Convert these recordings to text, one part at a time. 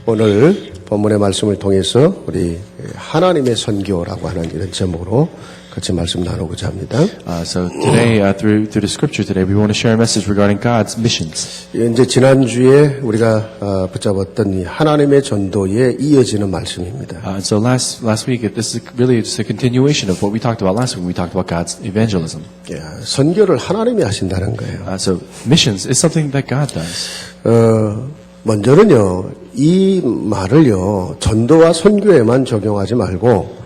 오늘 본문의 말씀을 통해서 우리 하나님의 선교라고 하는 이런 제목으로 같이 말씀 나누고자 합니다. So today, through the scripture today, we want to share a message regarding God's missions. 이제 지난주에 우리가 붙잡았던 이 하나님의 전도에 이어지는 말씀입니다. So last week, this is really just a continuation of what we talked about last week when we talked about God's evangelism. 선교를 하나님이 하신다는 거예요. So missions is something that God does. 먼저는요, 이 말을요, 전도와 선교에만 적용하지 말고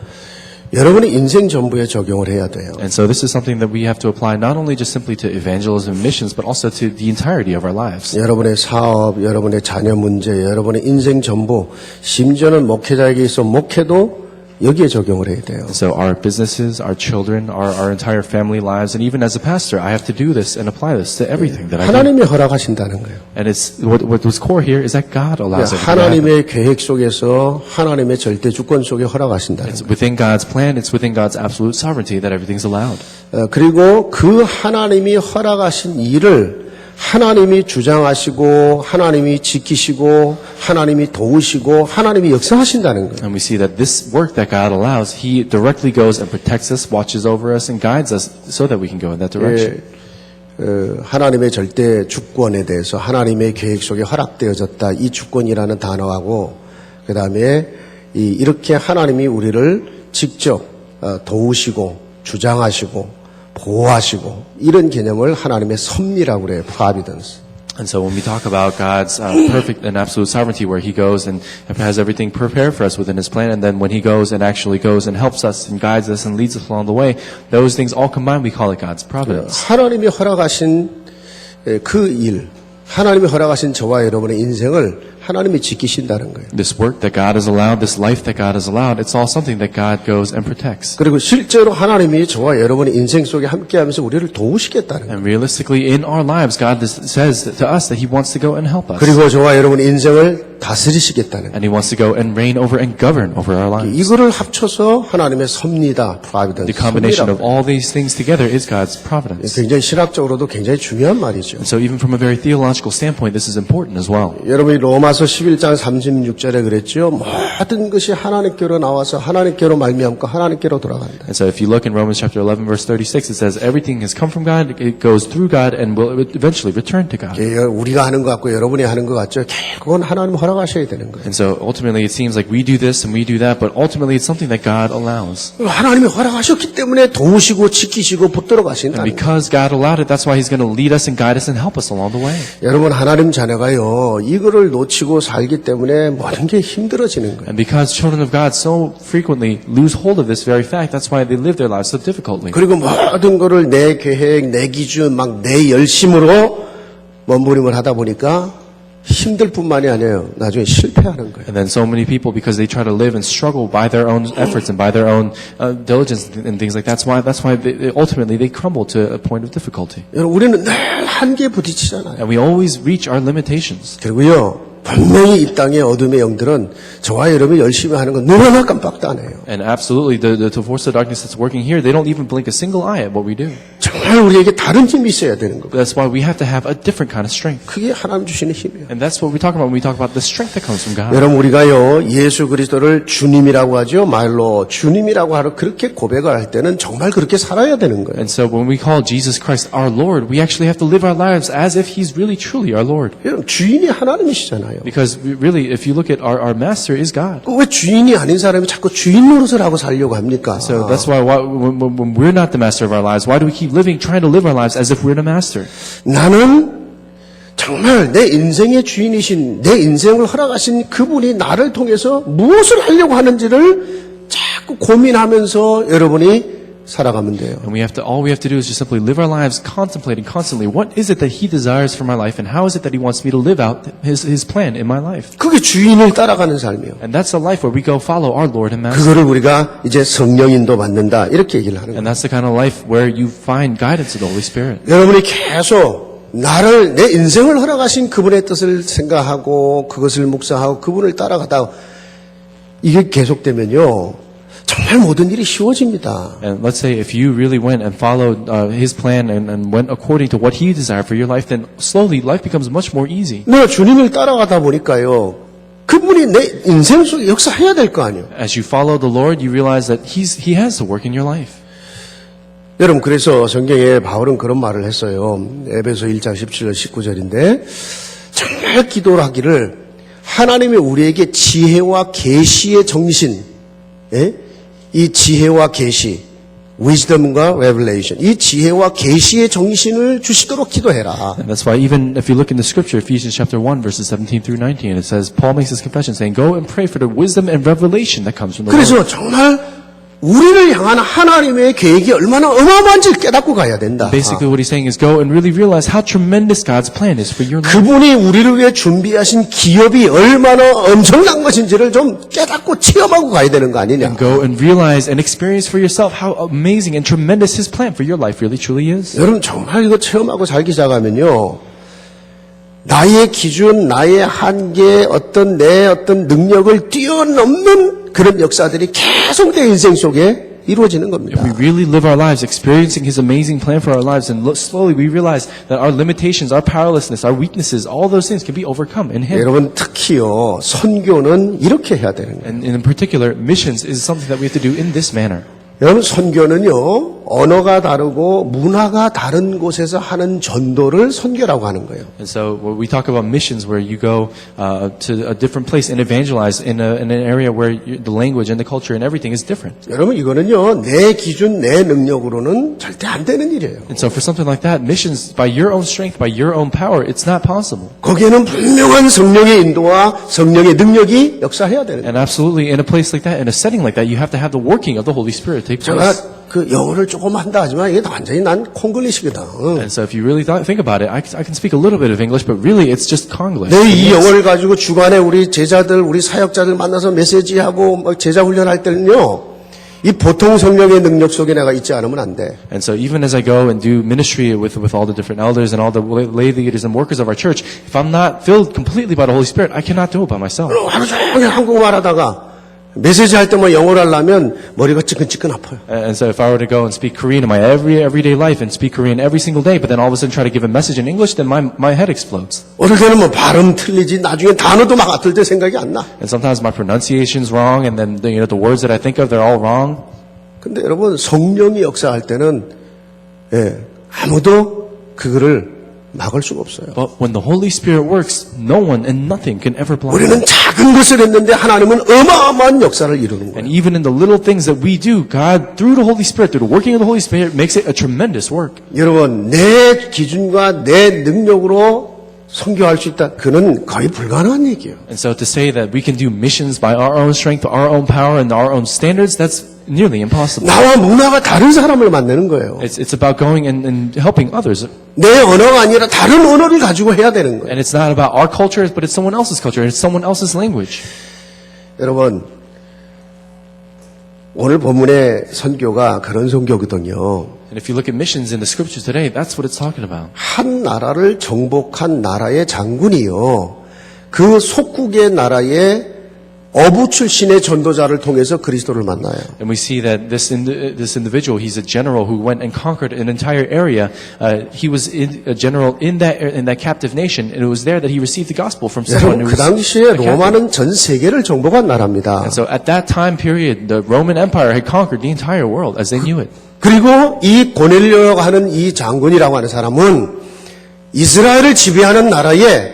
여러분의 인생 전부에 적용을 해야 돼요. And so this is something that we have to apply not only just simply to evangelism and missions, but also to the entirety of our lives. 여러분의 사업, 여러분의 자녀 문제, 여러분의 인생 전부, 심지어는 목회자에게 있어 목회도 여기에 적용을 해야 돼요. So our businesses, our children, our entire family lives, and even as a pastor, I have to do this and apply this to everything that I do. 하나님이 허락하신다는 거예요. And it's what's core here is that God allows it to happen. 하나님의 계획 속에서 하나님의 절대 주권 속에 허락하신다는 It's 거예요. within God's plan, it's within God's absolute sovereignty that everything's allowed. 그리고 그 하나님이 허락하신 일을 하나님이 주장하시고 하나님이 지키시고 하나님이 도우시고 하나님이 역사하신다는 거예요. And we see that this work that God allows, He directly goes and protects us, watches over us, and guides us so that we can go in that direction. 하나님의 절대 주권에 대해서 하나님의 계획 속에 허락되어졌다. 이 주권이라는 단어하고 그 다음에 이렇게 하나님이 우리를 직접 도우시고 주장하시고 보호하시고 이런 개념을 하나님의 섭리라고 그래요. providence. And so when we talk about God's perfect and absolute sovereignty, where He goes and has everything prepared for us within His plan, and then when He goes and actually goes and helps us and guides us and leads us along the way, those things all combined, we call it God's providence. 하나님이 허락하신 그 일, 하나님이 허락하신 저와 여러분의 인생을 하나님이 지키신다는 거예요. This work that God has allowed, this life that God has allowed, it's all something that God goes and protects. 그리고 실제로 하나님이 저와 여러분의 인생 속에 함께하면서 우리를 도우시겠다는 거예요. And realistically, in our lives, God says to us that He wants to go and help us. 그리고 저와 여러분의 인생을 다스리시겠다는 거예요. And He wants to go and reign over and govern over our lives. 이거를 합쳐서 하나님의 섭리다, providence. The combination of all these things together is God's providence. 굉장히 신학적으로도 굉장히 중요한 말이죠. And so even from a very theological standpoint, this is important as well. 여러분이 로마서 11장 36절에 그랬죠. 모든 것이 하나님께로 나와서 하나님께로 말미암고 하나님께로 돌아간다. And so if you look in Romans chapter 11 verse 36, it says everything has come from God, it goes through God and will eventually return to God. 우리가 하는 것 같고 여러분이 하는 것 같죠. 그건 하나님 허락하셔야 되는 거예요. And so ultimately it seems like we do this and we do that, but ultimately it's something that God allows. 하나님이 허락하셨기 때문에 도우시고 지키시고 붙들어 가신다. And because God allowed it, that's why He's going to lead us and guide us and help us along the way. 여러분 하나님 자녀가요. 이거를 놓치고 살기 때문에 모든 게 힘들어지는 거예요. And because children of God so frequently lose hold of this very fact, that's why they live their lives so difficultly. 그리고 모든 거를 내 계획, 내 기준, 막 내 열심으로 몸부림을 하다 보니까 힘들 뿐만이 아니에요. 나중에 실패하는 거예요. And then so many people, because they try to live and struggle by their own efforts and by their own diligence and things like that, that's why they ultimately they crumble to a point of difficulty. 여러분 우리는 늘 한계에 부딪히잖아요. And we always reach our limitations. 그리고요. 분명히 이 땅의 어둠의 영들은 저와 여러분이 열심히 하는 건 눈 하나 깜빡도 안 해요. And absolutely, the force of darkness that's working here, they don't even blink a single eye at what we do. 정말 우리에게 다른 힘이 있어야 되는 거예요. That's why we have to have a different kind of strength. 그게 하나님 주시는 힘이에요. And that's what we talk about when we talk about the strength that comes from God. 여러분 우리가요 예수 그리스도를 주님이라고 하죠. 말로 주님이라고 하러 그렇게 고백을 할 때는 정말 그렇게 살아야 되는 거예요. And so when we call Jesus Christ our Lord, we actually have to live our lives as if He's really truly our Lord. 여러분 주인이 하나님이시잖아요. Because really, if you look at our master is God. 왜 주인이 아닌 사람이 자꾸 주인 노릇을 하고 살려고 합니까? So that's why when we're not the master of our lives, why do we keep trying to live our lives as if we're the master? 나는 정말 내 인생의 주인이신 내 인생을 허락하신 그분이 나를 통해서 무엇을 하려고 하는지를 자꾸 고민하면서 여러분이 살아가면 돼요. And all we have to do is just simply live our lives contemplating constantly what is it that He desires for my life and how is it that He wants me to live out His plan in my life. 그게 주인을 따라가는 삶이에요. And that's a life where we go follow our Lord and Master. 그거를 우리가 이제 성령인도 받는다 이렇게 얘기를 하는 거예요. And that's the kind of life where you find guidance of the Holy Spirit. 여러분이 계속 나를 내 인생을 허락하신 그분의 뜻을 생각하고 그것을 묵상하고 그분을 따라가다 이게 계속되면요. 정말 모든 일이 쉬워집니다. And let's say if you really went and followed His plan and went according to what He desired for your life, then slowly life becomes much more easy. 내가 주님을 따라가다 보니까요. 그분이 내 인생 속에 역사해야 될 거 아니에요. As you follow the Lord, you realize that He has to work in your life. 여러분 그래서 성경에 바울은 그런 말을 했어요. 에베소 1장 17절 19절인데 정말 기도를 하기를 하나님이 우리에게 지혜와 계시의 정신, 예? 이 지혜와 계시, wisdom과 revelation, 이 지혜와 계시의 정신을 주시도록 기도해라. And that's why even if you look in the scripture, Ephesians chapter 1, verses 17 through 19, it says, Paul makes this confession saying, go and pray for the wisdom and revelation that comes from the Lord. 그래서 정말 우리를 향한 하나님의 계획이 얼마나 어마어마한지를 깨닫고 가야 된다. Basically what he's saying is go and really realize how tremendous God's plan is for your life. 그분이 우리를 위해 준비하신 기업이 얼마나 엄청난 것인지를 좀 깨닫고 체험하고 가야 되는 거 아니냐. Go and realize and experience for yourself how amazing and tremendous his plan for your life really truly is. 여러분 정말 이거 체험하고 살기 시작하면요. 나의 기준, 나의 한계, 내 어떤 능력을 뛰어넘는 그런 역사들이 계속 내 인생 속에 이루어지는 겁니다. We really live our lives experiencing his amazing plan for our lives, and slowly we realize that our limitations, our powerlessness, our weaknesses, all those things can be overcome in him. 여러분 특히요. 선교는 이렇게 해야 되는 거예요. And in particular, missions is something that we have to do in this manner. 여러분 선교는요. 언어가 다르고 문화가 다른 곳에서 하는 전도를 선교라고 하는 거예요. And so when we talk about missions where you go to a different place and evangelize in an area where the language and the culture and everything is different. 여러분 이거는요. 내 기준, 내 능력으로는 절대 안 되는 일이에요. And so for something like that, missions by your own strength, by your own power, it's not possible. 거기에는 분명한 성령의 인도와 성령의 능력이 역사해야 되는 거예요. And absolutely in a place like that, in a setting like that, you have to have the working of the Holy Spirit take 제가 place. 그 영어를 조금 한다 하지만 이게 완전히 난 콩글리시거든. And so if you really think about it, I can speak a little bit of English, but really it's just Konglish. 내 이 영어를 가지고 주간에 우리 제자들, 우리 사역자들 만나서 메시지하고 막 제자 훈련할 때는요, 이 보통 성령의 능력 속에 내가 있지 않으면 안 돼. And so even as I go and do ministry with all the different elders and all the lay leaders and workers of our church, if I'm not filled completely by the Holy Spirit, I cannot do it by myself. 하루 종일 한국말 하다가 메시지 할 때만 영어를 하려면 머리가 찌끈찌끈 아파요. And so if I were to go and speak Korean in my everyday life and speak Korean every single day, but then all of a sudden try to give a message in English, then my head explodes. 어떨 때는 뭐 발음 틀리지, 나중에 단어도 막 아틀 때 생각이 안 나. And sometimes my pronunciation's wrong, and then the words that I think of, they're all wrong. 근데 여러분 성령이 역사할 때는 아무도 그거를 막을 수가 없어요. But when the Holy Spirit works, no one and nothing can ever block it. 우리는 작은 것을 했는데 하나님은 어마어마한 역사를 이루는 거예요. And even in the little things that we do, God, through the Holy Spirit, through the working of the Holy Spirit, makes it a tremendous work. 여러분 내 기준과 내 능력으로 선교할 수 있다. 그는 거의 불가능한 얘기예요. And so to say that we can do missions by our own strength, our own power, and our own standards, that's nearly impossible. 나와 문화가 다른 사람을 만나는 거예요. It's about going and helping others. 내 언어가 아니라 다른 언어를 가지고 해야 되는 거예요. And it's not about our culture, but it's someone else's culture, and it's someone else's language. 여러분 오늘 본문의 선교가 그런 선교거든요. And if you look at missions in the scriptures today, that's what it's talking about. 한 나라를 정복한 나라의 장군이요. 그 속국의 나라의 어부 출신의 전도자를 통해서 그리스도를 만나요. And we see that this individual, he's a general who went and conquered an entire area. He was a general in that captive nation, and it was there that he received the gospel from someone 여러분 who 그 was 당시에 a captive. 로마는 전 세계를 정복한 나라입니다. And so at that time period, the Roman Empire had conquered the entire world as they knew it. 그리고 이 고넬료라고 하는 이 장군이라고 하는 사람은 이스라엘을 지배하는 나라의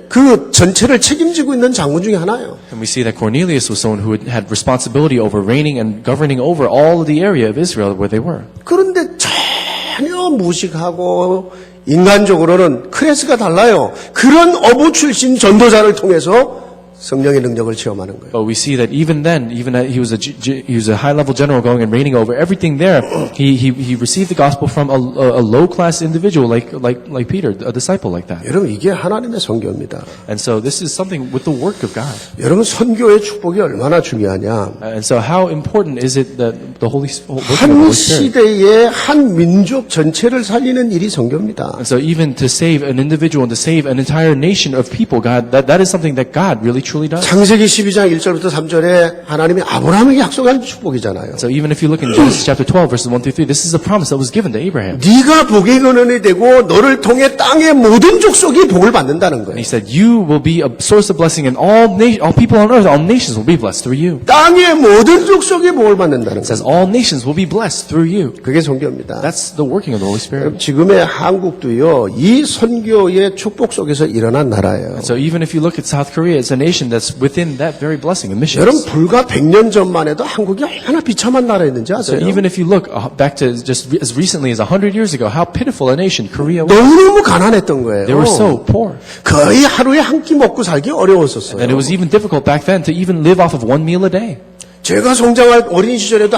그 전체를 책임지고 있는 장군 중에 하나예요. And we see that Cornelius was someone who had responsibility over reigning and governing over all of the area of Israel where they were. 그런데 전혀 무식하고 인간적으로는 클래스가 달라요. 그런 어부 출신 전도자를 통해서 성령의 능력을 체험하는 거예요. But we see that even then, even that he was a high-level general going and reigning over everything there. He received the gospel from a low-class individual like Peter, a disciple like that. 여러분 이게 하나님의 선교입니다. And so this is something with the work of God. 여러분 선교의 축복이 얼마나 중요하냐. And so how important is it that the Holy Spirit? 한 시대의 한 민족 전체를 살리는 일이 선교입니다. And so even to save an individual and to save an entire nation of people, God, that is something that God really truly does. 창세기 12장 1절부터 3절에 하나님이 아브라함에게 약속한 축복이잖아요. So even if you look in Genesis chapter 12, verses 1 through 3, this is a promise that was given to Abraham. 네가 복의 근원이 되고 너를 통해 땅의 모든 족속이 복을 받는다는 And 거예요. he said, you will be a source of blessing and all people on earth, all nations will be blessed through you. 땅의 모든 족속이 복을 받는다는 It says 거예요. all nations will be blessed through you. 그게 선교입니다. That's the working of the Holy Spirit. 지금의 한국도요, 이 선교의 축복 속에서 일어난 나라예요. So even if you look at South Korea, it's a nation that's within that very blessing of 여러분, missions. 불과 100년 전만 해도 한국이 얼마나 비참한 나라였는지 So 아세요? even if you look back to just as recently as 100 years ago, how pitiful a nation Korea was. 너무너무 가난했던 거예요. They were so poor. 거의 하루에 한 끼 먹고 살기 어려웠었어요. And it was even difficult back then to even live off of one meal a day. 제가 성장할 어린 시절에도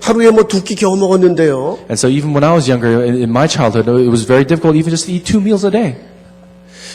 하루에 뭐 2끼 겨우 먹었는데요. And so even when I was younger, in my childhood, it was very difficult even just to eat 2 meals a day.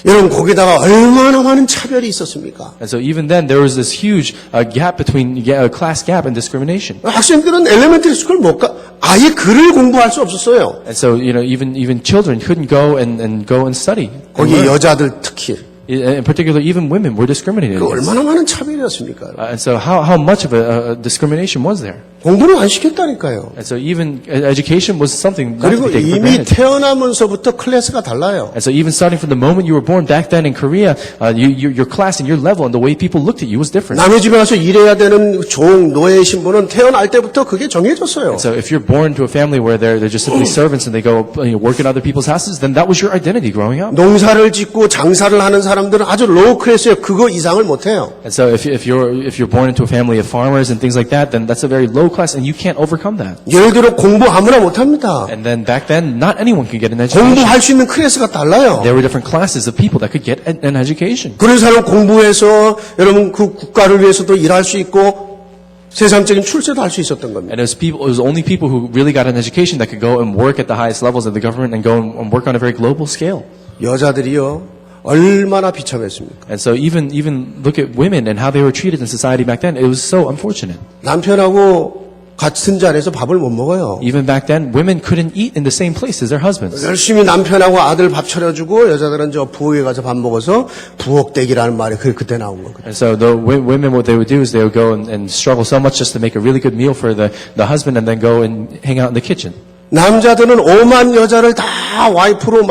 여러분, 거기다가 얼마나 많은 차별이 있었습니까? And so even then, there was this huge gap between class gap and discrimination. 학생들은 엘레멘터리 스쿨 못 가, 아예 글을 공부할 수 없었어요. And so, even children couldn't go and study. 거기 여자들 특히. In particular, even women were discriminated 그 against. 얼마나 많은 차별이었습니까? And so how much of a discrimination was there? 공부를 안 시켰다니까요. And so even education was something not 그리고 to be taken for 이미 granted. 태어나면서부터 클래스가 달라요. And so even starting from the moment you were born back then in Korea, your class and your level and the way people looked at you was different. 남의 집에 가서 일해야 되는 종, 노예 신분은 태어날 때부터 그게 정해졌어요. So if you're born to a family where they're just simply servants and they go work in other people's houses, then that was your identity growing up. 농사를 짓고 장사를 하는 사람들은 아주 로우 클래스예요. 그거 이상을 못 해요. And so if you're born into a family of farmers and things like that, then that's a very low class and you can't overcome that. 예를 들어 공부 아무나 못 합니다. And then back then, not anyone could get an education. 공부할 수 있는 클래스가 달라요. There were different classes of people that could get an education. 그런 사람 공부해서 여러분 그 국가를 위해서도 일할 수 있고 세상적인 출세도 할 수 있었던 겁니다. And it was only people who really got an education that could go and work at the highest levels of the government and go and work on a very global scale. 여자들이요 얼마나 비참했습니까? And so even look at women and how they were treated in society back then. It was so unfortunate. 남편하고 같은 자리에서 밥을 못 먹어요. Even back then, women couldn't eat in the same place as their husbands. 열심히 남편하고 아들 밥 차려주고 여자들은 저 부엌에 가서 밥 먹어서 부엌대기라는 말이 그때 나온 거거든요. And so the women, what they would do is they would go and struggle so much just to make a really good meal for the husband and then go and hang out in the kitchen. 남자들은 오만 여자를 다 와이프로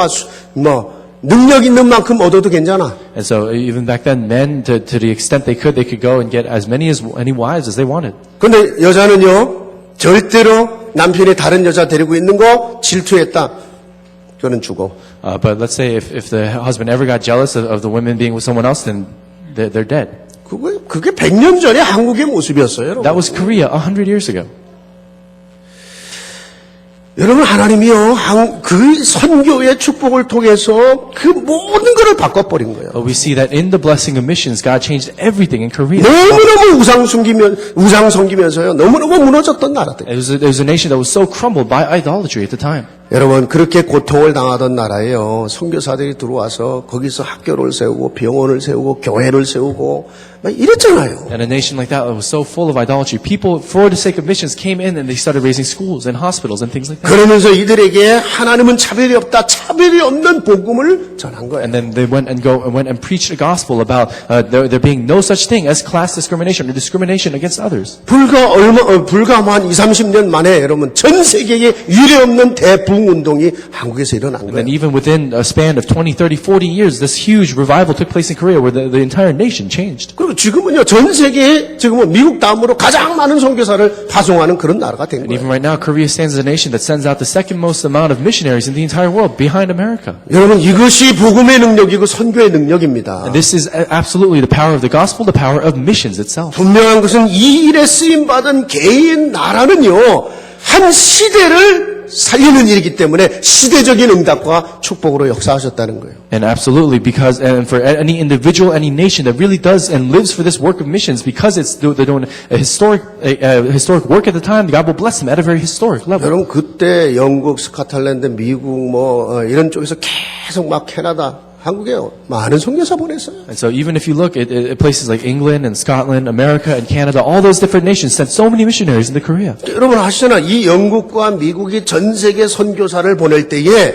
능력 있는 만큼 얻어도 괜찮아. And so even back then, men, to the extent they could go and get as many wives as they wanted. 근데 여자는요, 절대로 남편이 다른 여자 데리고 있는 거 질투했다. 그거는 죽어. But let's say if the husband ever got jealous of the women being with someone else, then they're dead. 그게 100년 전에 한국의 모습이었어요, 여러분. That was Korea 100 years ago. 여러분, 하나님이요, 그 선교의 축복을 통해서 그 모든 것을 바꿔버린 거예요. But we see that in the blessing of missions, God changed everything in Korea. 너무너무 우상 섬기면서요, 너무너무 무너졌던 나라들. It was a nation that was so crumbled by idolatry at the time. 여러분, 그렇게 고통을 당하던 나라에요, 선교사들이 들어와서 거기서 학교를 세우고 병원을 세우고 교회를 세우고 막 이랬잖아요. And a nation like that was so full of idolatry, people, for the sake of missions, came in and they started raising schools and hospitals and things like that. 그러면서 이들에게 하나님은 차별이 없다, 차별이 없는 복음을 전한 거예요. And then they went and preached a gospel about there being no such thing as class discrimination or discrimination against others. 불과 한 20-30년 만에 여러분 전 세계에 유례없는 대부흥운동이 한국에서 일어난 And then 거예요. even within a span of 20, 30, 40 years, this huge revival took place in Korea where the entire nation changed. 그리고 지금은요 전 세계에 지금은 미국 다음으로 가장 많은 선교사를 파송하는 그런 나라가 된 And even 거예요. right now, Korea stands as a nation that sends out the second most amount of missionaries in the entire world, behind America. 여러분 이것이 복음의 능력이고 선교의 능력입니다. And this is absolutely the power of the gospel, the power of missions itself. 분명한 것은 이 일에 쓰임 받은 개인 나라는요 한 시대를 살리는 일이기 때문에 시대적인 응답과 축복으로 역사하셨다는 거예요. And absolutely, because and for any individual, any nation that really does and lives for this work of missions, because they're doing a historic work at the time, God will bless them at a very historic level. 여러분 그때 영국, 스코틀랜드, 미국 이런 쪽에서 계속 막 캐나다, 한국에 많은 선교사 보냈어요. And so even if you look at places like England and Scotland, America and Canada, all those different nations sent so many missionaries into Korea. 여러분 아시잖아. 이 영국과 미국이 전 세계 선교사를 보낼 때에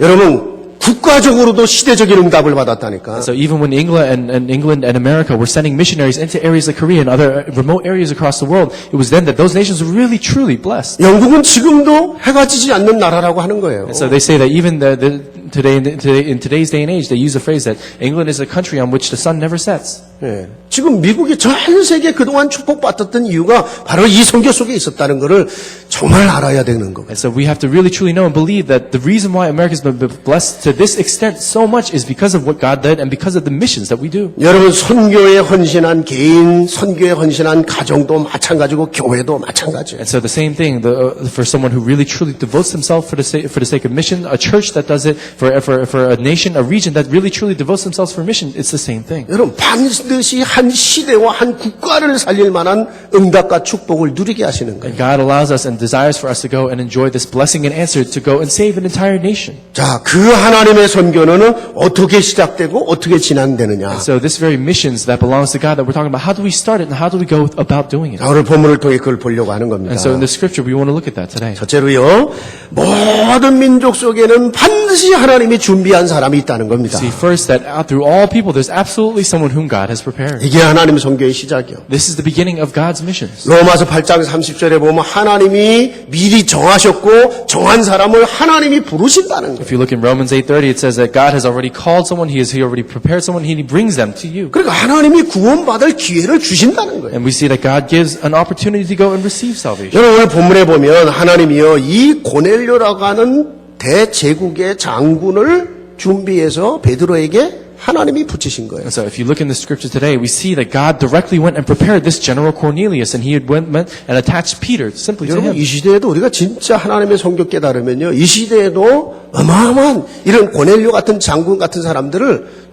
여러분 국가적으로도 시대적인 응답을 받았다니까. So even when England and America were sending missionaries into areas like Korea and other remote areas across the world, it was then that those nations were really truly blessed. 영국은 지금도 해가 지지 않는 나라라고 하는 거예요. And so they say that even in today's day and age, they use the phrase that England is a country on which the sun never sets. 예. 지금 미국이 전 세계 그동안 축복받았던 이유가 바로 이 선교 속에 있었다는 것을 정말 알아야 되는 거예요. And so we have to really truly know and believe that the reason why America's been blessed to this extent so much is because of what God did and because of the missions that we do. 여러분 선교에 헌신한 개인, 선교에 헌신한 가정도 마찬가지고 교회도 마찬가지예요. And so the same thing for someone who really truly devotes themselves for the sake of mission, a church that does it for a nation, a region that really truly devotes themselves for mission, it's the same thing. 여러분 반드시 한 시대와 한 국가를 살릴 만한 응답과 축복을 누리게 하시는 거예요. And God allows us and desires for us to go and enjoy this blessing and answer to go and save an entire nation. 자, 그 하나님의 선교는 어떻게 시작되고 어떻게 진행되느냐. So this very missions that belongs to God that we're talking about, how do we start it and how do we go about doing it? 자, 오늘 본문을 통해 그걸 보려고 하는 겁니다. And so in the scripture, we want to look at that today. 첫째로요, 모든 민족 속에는 반드시 하나님이 준비한 사람이 있다는 겁니다. See first that through all people, there's absolutely someone whom God has prepared. 이게 하나님 선교의 시작이요. This is the beginning of God's missions. 로마서 8장 30절에 보면 하나님이 미리 정하셨고 정한 사람을 하나님이 부르신다는 거예요. If you look in Romans 8:30, it says that God has already called someone, He already prepared someone, He brings them to you. 그러니까 하나님이 구원받을 기회를 주신다는 거예요. And we see that God gives an opportunity to go and receive salvation. 여러분 오늘 본문에 보면 하나님이요 이 고넬료라고 하는 대제국의 장군을 준비해서 베드로에게 하나님이 붙이신 거예요. And so if you look in the scripture today, we see that God directly went and prepared this general Cornelius, and He had went and attached Peter simply to 여러분 him. 이 시대에도 우리가 진짜 하나님의 성격 깨달으면요 이 시대에도 어마어마한 이런 고넬료 같은 장군 같은 사람들을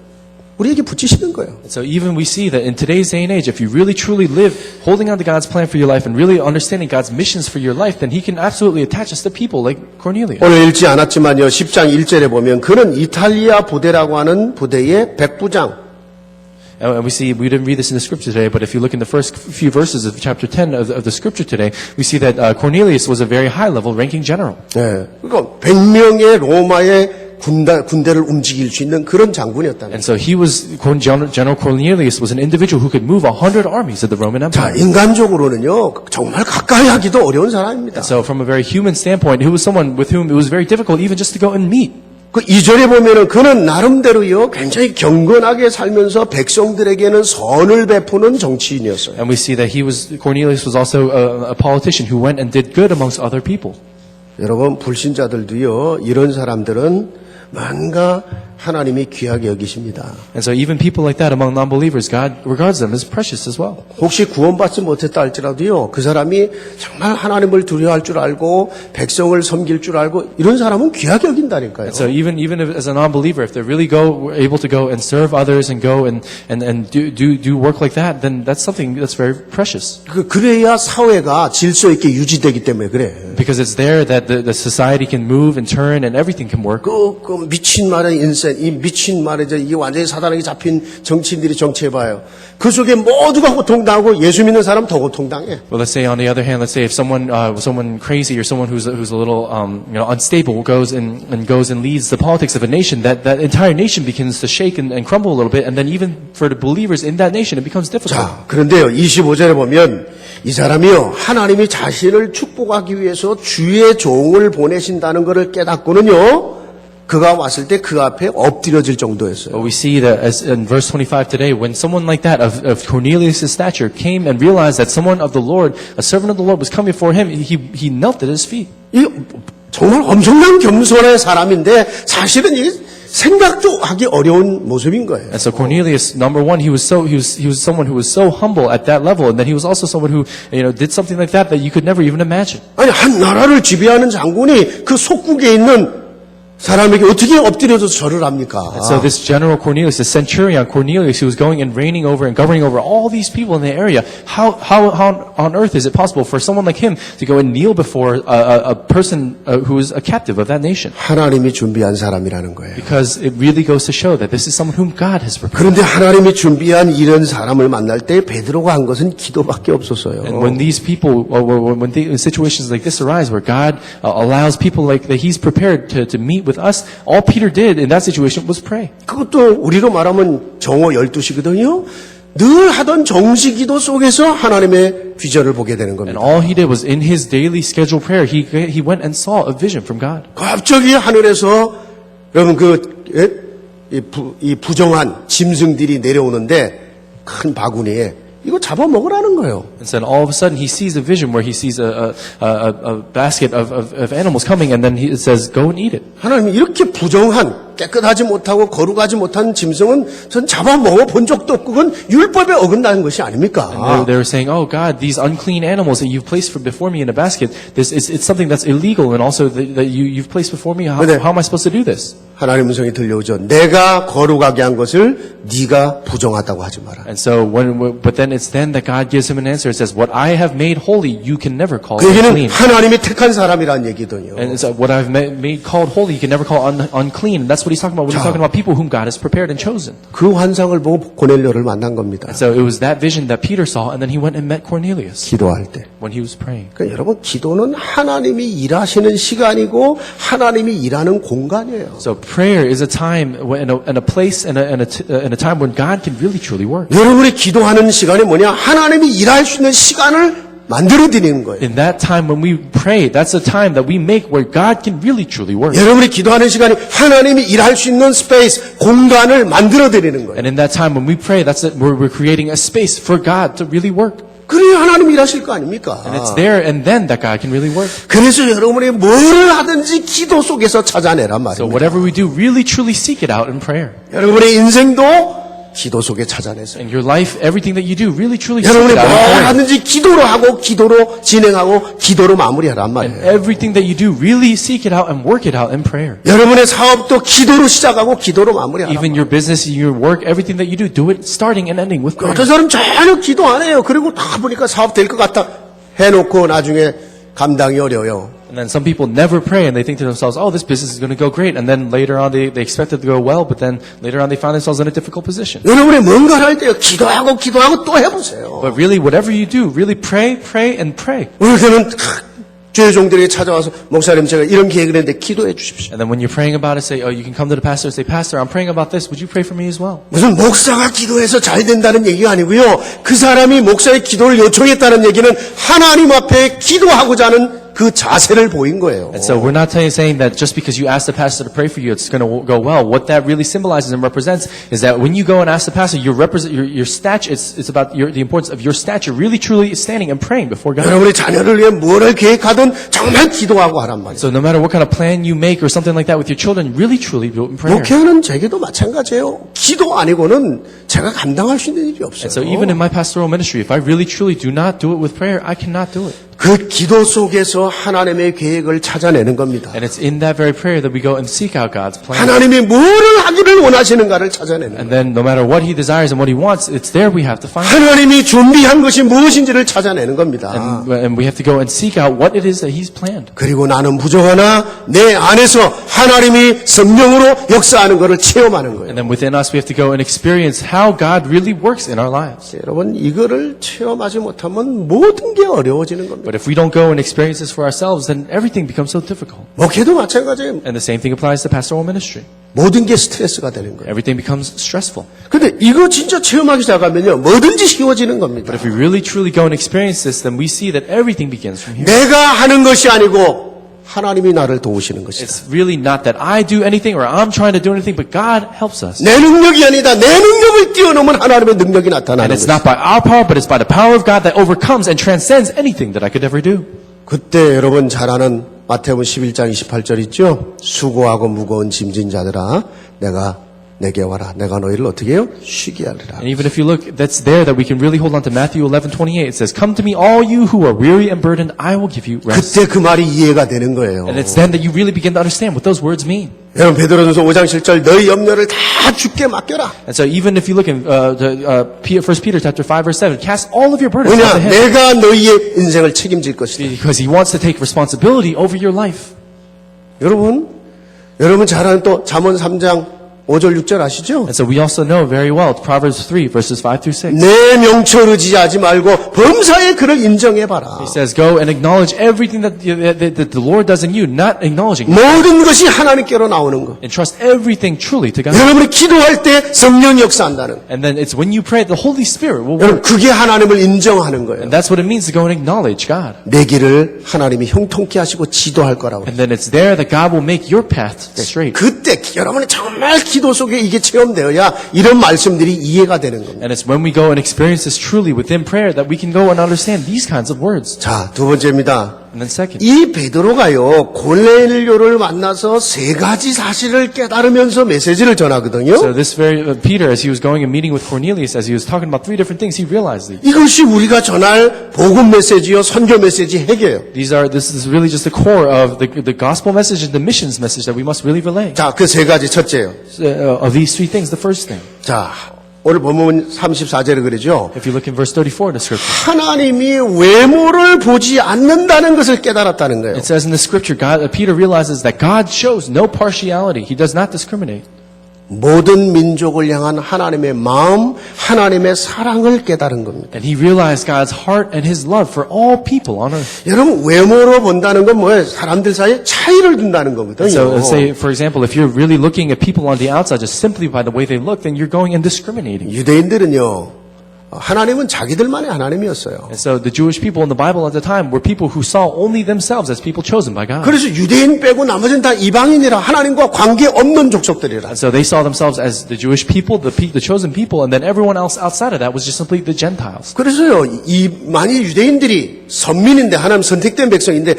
우리에게 붙이시는 거예요. So even we see that in today's day and age, if you really truly live holding on to God's plan for your life and really understanding God's missions for your life, then He can absolutely attach us to people like Cornelius. 오늘 읽지 않았지만요 10장 1절에 보면 그는 이탈리아 부대라고 하는 부대의 백부장. And we see, we didn't read this in the scripture today, but if you look in the first few verses of chapter 10 of the scripture today, we see that Cornelius was a very high level ranking general. 네, 그러니까 100명의 로마의 군대를 움직일 수 있는 그런 장군이었다는 And so he was, General Cornelius was an individual who could move 100 armies of the Roman 자, Empire. 인간적으로는요, 정말 가까이 하기도 어려운 사람입니다. So from a very human standpoint, he was someone with whom it was very difficult even just to go and meet. 그 2절에 보면은 그는 나름대로요, 굉장히 경건하게 살면서 백성들에게는 선을 베푸는 정치인이었어요. And we see that Cornelius was also a politician who went and did good amongst other people. 여러분, 불신자들도요, 이런 사람들은 뭔가 하나님이 귀하게 여기십니다. And so even people like that among non-believers, God regards them as precious as well. 혹시 구원받지 못했다 할지라도요, 그 사람이 정말 하나님을 두려워할 줄 알고 백성을 섬길 줄 알고 이런 사람은 귀하게 여긴다니까요. And so even if, as a non-believer, if they really able to go and serve others and go and do work like that, then that's something that's very precious. 그래야 사회가 질서 있게 유지되기 때문에 그래. Because it's there that the society can move and turn and everything can work. 그 미친 말의 인생, 이 미친 말이죠. 이게 완전히 사단에게 잡힌 정치인들이 정치해봐요. 그 속에 모두가 고통당하고 예수 믿는 사람 더 고통당해. Well, let's say on the other hand, let's say if someone crazy or someone who's a little unstable goes and leads the politics of a nation, that entire nation begins to shake and crumble a little bit, and then even for the believers in that nation, it becomes difficult. 자, 그런데요, 25절에 보면 이 사람이요, 하나님이 자신을 축복하기 위해서 주의 종을 보내신다는 것을 깨닫고는요, 그가 왔을 때 그 앞에 엎드려질 정도였어요. But we see that as in verse 25 today, when someone like that of Cornelius' stature came and realized that someone of the Lord, a servant of the Lord, was coming for him, he knelt at his feet. 이 정말 엄청난 겸손의 사람인데 사실은 이게 생각도 하기 어려운 모습인 거예요. And so Cornelius, number one, he was someone who was so humble at that level, and then he was also someone who did something like that you could never even imagine. 아니 한 나라를 지배하는 장군이 그 속국에 있는 사람에게 어떻게 엎드려서 절을 합니까? And so this General Cornelius, the centurion Cornelius, who was going and reigning over and governing over all these people in the area, how on earth is it possible for someone like him to go and kneel before a person who is a captive of that nation? 하나님이 준비한 사람이라는 거예요. Because it really goes to show that this is someone whom God has prepared. 그런데 하나님이 준비한 이런 사람을 만날 때 베드로가 한 것은 기도밖에 없었어요. And when these people, when situations like this arise, where God allows people like that, He's prepared to meet with us, all Peter did in that situation was pray. 그것도 우리로 말하면 정오 12시거든요. 늘 하던 정시기도 속에서 하나님의 비전을 보게 되는 And 겁니다. all he did was in his daily scheduled prayer, he went and saw a vision from God. 갑자기 하늘에서 여러분 이 부정한 짐승들이 내려오는데 큰 바구니에 이거 잡아먹으라는 거예요. And then all of a sudden he sees a vision where he sees a basket of animals coming, and then it says, go and eat it. 하나님이 이렇게 부정한 깨끗하지 못하고 거룩하지 못한 짐승은 전 잡아먹어 본 적도 없고 그건 율법에 어긋나는 것이 아닙니까? They were saying, oh God, these unclean animals that you've placed before me in a basket, it's something that's illegal, and also that you've placed before me. How am I supposed to do this? 하나님 음성이 들려오죠. 내가 거룩하게 한 것을 네가 부정하다고 하지 마라. And so but then it's then that God gives him an answer. It says, what I have made holy, you can never call 그 얘기는 unclean. 하나님이 택한 사람이라는 얘기거든요. And so what I've made called holy, you can never call unclean. And that's what he's talking about when he's talking about people whom God has prepared and chosen. 그 환상을 보고 고넬료를 만난 겁니다. And so it was that vision that Peter saw, and then he went and met Cornelius 기도할 때. when he was praying. 그러니까 여러분 기도는 하나님이 일하시는 시간이고 하나님이 일하는 공간이에요. So prayer is a time and a place and a time when God can really truly work. 여러분이 기도하는 시간이 뭐냐? 하나님이 일할 수 있는 시간을 만들어 드리는 거예요. In that time when we pray, that's a time that we make where God can really truly work. 여러분이 기도하는 시간이 하나님이 일할 수 있는 스페이스, 공간을 만들어 드리는 거예요. And in that time when we pray, we're creating a space for God to really work. 그래야 하나님이 일하실 거 아닙니까? And it's there and then that God can really work. 그래서 여러분이 뭐를 하든지 기도 속에서 찾아내란 So 말입니다. whatever we do, really truly seek it out in prayer. 여러분의 인생도 기도 속에 찾아내세요. In your life, everything that you do, really truly seek 여러분이 it out in 뭘 prayer. 하든지 기도로 하고 기도로 진행하고 기도로 마무리하란 And 말이에요. everything that you do, really seek it out and work it out in prayer. 여러분의 사업도 기도로 시작하고 기도로 마무리하란 Even your business, your work, everything that you do it starting and ending with prayer. 어떤 사람 전혀 기도 안 해요. 그리고 다 보니까 사업 될 것 같다 해놓고 나중에 감당이 어려워요. And then some people never pray and they think to themselves, oh, this business is going to go great. And then later on they expect it to go well, but then later on they find themselves in a difficult position. 여러분이 뭔가를 할 때요. 기도하고 또 해보세요. But really, whatever you do, really pray, pray, and pray. 우리 교회는 주의 종들에게 찾아와서 목사님 제가 이런 계획을 했는데 기도해 주십시오. And then when you're praying about it, say, oh, you can come to the pastor and say, Pastor, I'm praying about this. Would you pray for me as well? 무슨 목사가 기도해서 잘 된다는 얘기가 아니고요. 그 사람이 목사의 기도를 요청했다는 얘기는 하나님 앞에 기도하고자 하는 그 자세를 보인 거예요. And so we're not saying that just because you ask the pastor to pray for you, it's going to go well. What that really symbolizes and represents is that when you go and ask the pastor, your stature, it's about the importance of your stature, really truly standing and praying before God. 여러분의 자녀를 위해 뭐를 계획하든 정말 기도하고 하란 말이에요. So no matter what kind of plan you make or something like that with your children, really truly do it in prayer. 목회하는 제게도 마찬가지예요. 기도 아니고는 제가 감당할 수 있는 일이 없어요. And so even in my pastoral ministry, if I really truly do not do it with prayer, I cannot do it. 그 기도 속에서 하나님의 계획을 찾아내는 겁니다. And it's in that very prayer that we go and seek out God's plan. 하나님이 뭐를 하기를 원하시는가를 찾아내는 And 거예요. then no matter what He desires and what He wants, it's there we have to find it. 하나님이 준비한 것이 무엇인지를 찾아내는 겁니다. And we have to go and seek out what it is that He's planned. 그리고 나는 부족하나 내 안에서 하나님이 성령으로 역사하는 것을 체험하는 거예요. And then within us, we have to go and experience how God really works in our lives. 여러분 이거를 체험하지 못하면 모든 게 어려워지는 겁니다. But if we don't go and experience this for ourselves, then everything becomes so difficult. 목회도 마찬가지예요. And the same thing applies to pastoral ministry. 모든 게 스트레스가 되는 거예요. Everything becomes stressful. 근데 이거 진짜 체험하기 시작하면요 뭐든지 쉬워지는 겁니다. But if we really truly go and experience this, then we see that everything begins from here. 내가 하는 것이 아니고 하나님이 나를 도우시는 것이다. It's really not that I do anything or I'm trying to do anything, but God helps us. 내 능력이 아니다. 내 능력을 뛰어넘은 하나님의 능력이 And 나타나는 it's 것이다. not by our power, but it's by the power of God that overcomes and transcends anything that I could ever do. 그때 여러분 잘 아는 마태복음 11장 28절 있죠? 수고하고 무거운 짐진 자들아 내게 와라. 내가 너희를 어떻게 해요? 쉬게 하리라. And even if you look, that's there that we can really hold on to Matthew 11:28. It says, "Come to me, all you who are weary and burdened, I will give you rest." 그때 그 말이 이해가 되는 거예요. And it's then that you really begin to understand what those words mean. 여러분 베드로전서 5장 7절 너희 염려를 다 주께 맡겨라. And so even if you look in 1 Peter chapter 5 verse 7, cast all of your burdens 왜냐? onto Him, 내가 너희의 인생을 책임질 것이다. because He wants to take responsibility over your life. 여러분 잘 아는 또 잠언 3장 5절 6절 아시죠? And so we also know very well Proverbs 3 verses 5 through 6. 내 명철 의지하지 말고 범사에 그를 인정해봐라. He says, go and acknowledge everything that the Lord does in you, not acknowledging it. 모든 것이 하나님께로 나오는 거. And trust everything truly to God. 여러분이 기도할 때 성령 역사한다는 거. And then it's when you pray, the Holy Spirit will 여러분 work. 그게 하나님을 인정하는 거예요. And that's what it means to go and acknowledge God. 내 길을 하나님이 형통케 하시고 지도할 거라고. And then it's there that God will make your path straight. 그때 여러분이 정말 기도 속에 이게 체험되어야 이런 말씀들이 이해가 되는 겁니다. And it's when we go and experience this truly within prayer that we can go and understand these kinds of words. 자, 두 번째입니다. And then second, 이 베드로가요 고넬료를 만나서 세 가지 사실을 깨달으면서 메시지를 전하거든요. so this very Peter, as he was going and meeting with Cornelius, as he was talking about 3 different things, he realized these. 이것이 우리가 전할 복음 메시지요 선교 메시지 핵이에요. This is really just the core of the gospel message and the missions message that we must really relay. 자, 그 세 가지 첫째요. Of these 3 things, the first thing, 자, 오늘 본문 34절에 그러죠. if you look in verse 34 in the scripture, 하나님이 외모를 보지 않는다는 것을 깨달았다는 거예요. it says in the scripture, Peter realizes that God shows no partiality. He does not discriminate. 모든 민족을 향한 하나님의 마음, 하나님의 사랑을 깨달은 겁니다. And he realized God's heart and his love for all people on earth. 여러분 외모로 본다는 건 뭐예요? 사람들 사이에 차이를 둔다는 거거든요. So let's say, for example, if you're really looking at people on the outside just simply by the way they look, then you're going and discriminating. 유대인들은요, 하나님은 자기들만의 하나님이었어요. And so the Jewish people in the Bible at the time were people who saw only themselves as people chosen by God. 그래서 유대인 빼고 나머지는 다 이방인이라 하나님과 관계 없는 족속들이라. And so they saw themselves as the Jewish people, the chosen people, and then everyone else outside of that was just simply the Gentiles. 그래서요, 만일 유대인들이 선민인데 하나님 선택된 백성인데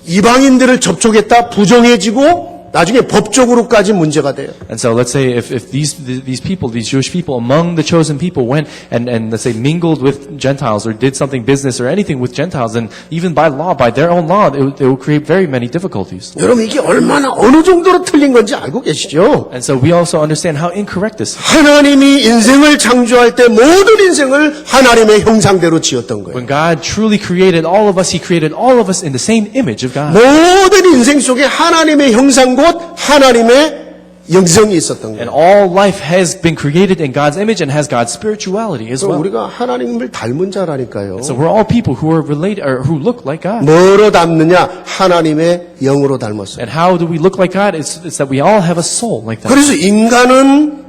이방인들을 접촉했다 부정해지고 나중에 법적으로까지 문제가 돼요. And so let's say if these people, these Jewish people among the chosen people went and let's say mingled with Gentiles or did something business or anything with Gentiles, then even by law, by their own law, it will create very many difficulties. 여러분 이게 얼마나 어느 정도로 틀린 건지 알고 계시죠? And so we also understand how incorrect this is. 하나님이 인생을 창조할 때 모든 인생을 하나님의 형상대로 지었던 거예요. When God truly created all of us, He created all of us in the same image of God. 모든 인생 속에 하나님의 형상 곧 하나님의 영성이 있었던 And 거예요. all life has been created in God's image and has God's spirituality as 그래서 well. 우리가 하나님을 닮은 자라니까요. So we're all people who are related or who look like God. 뭐로 닮느냐? 하나님의 영으로 닮았어요. And how do we look like God? It's that we all have a soul like that. 그래서 인간은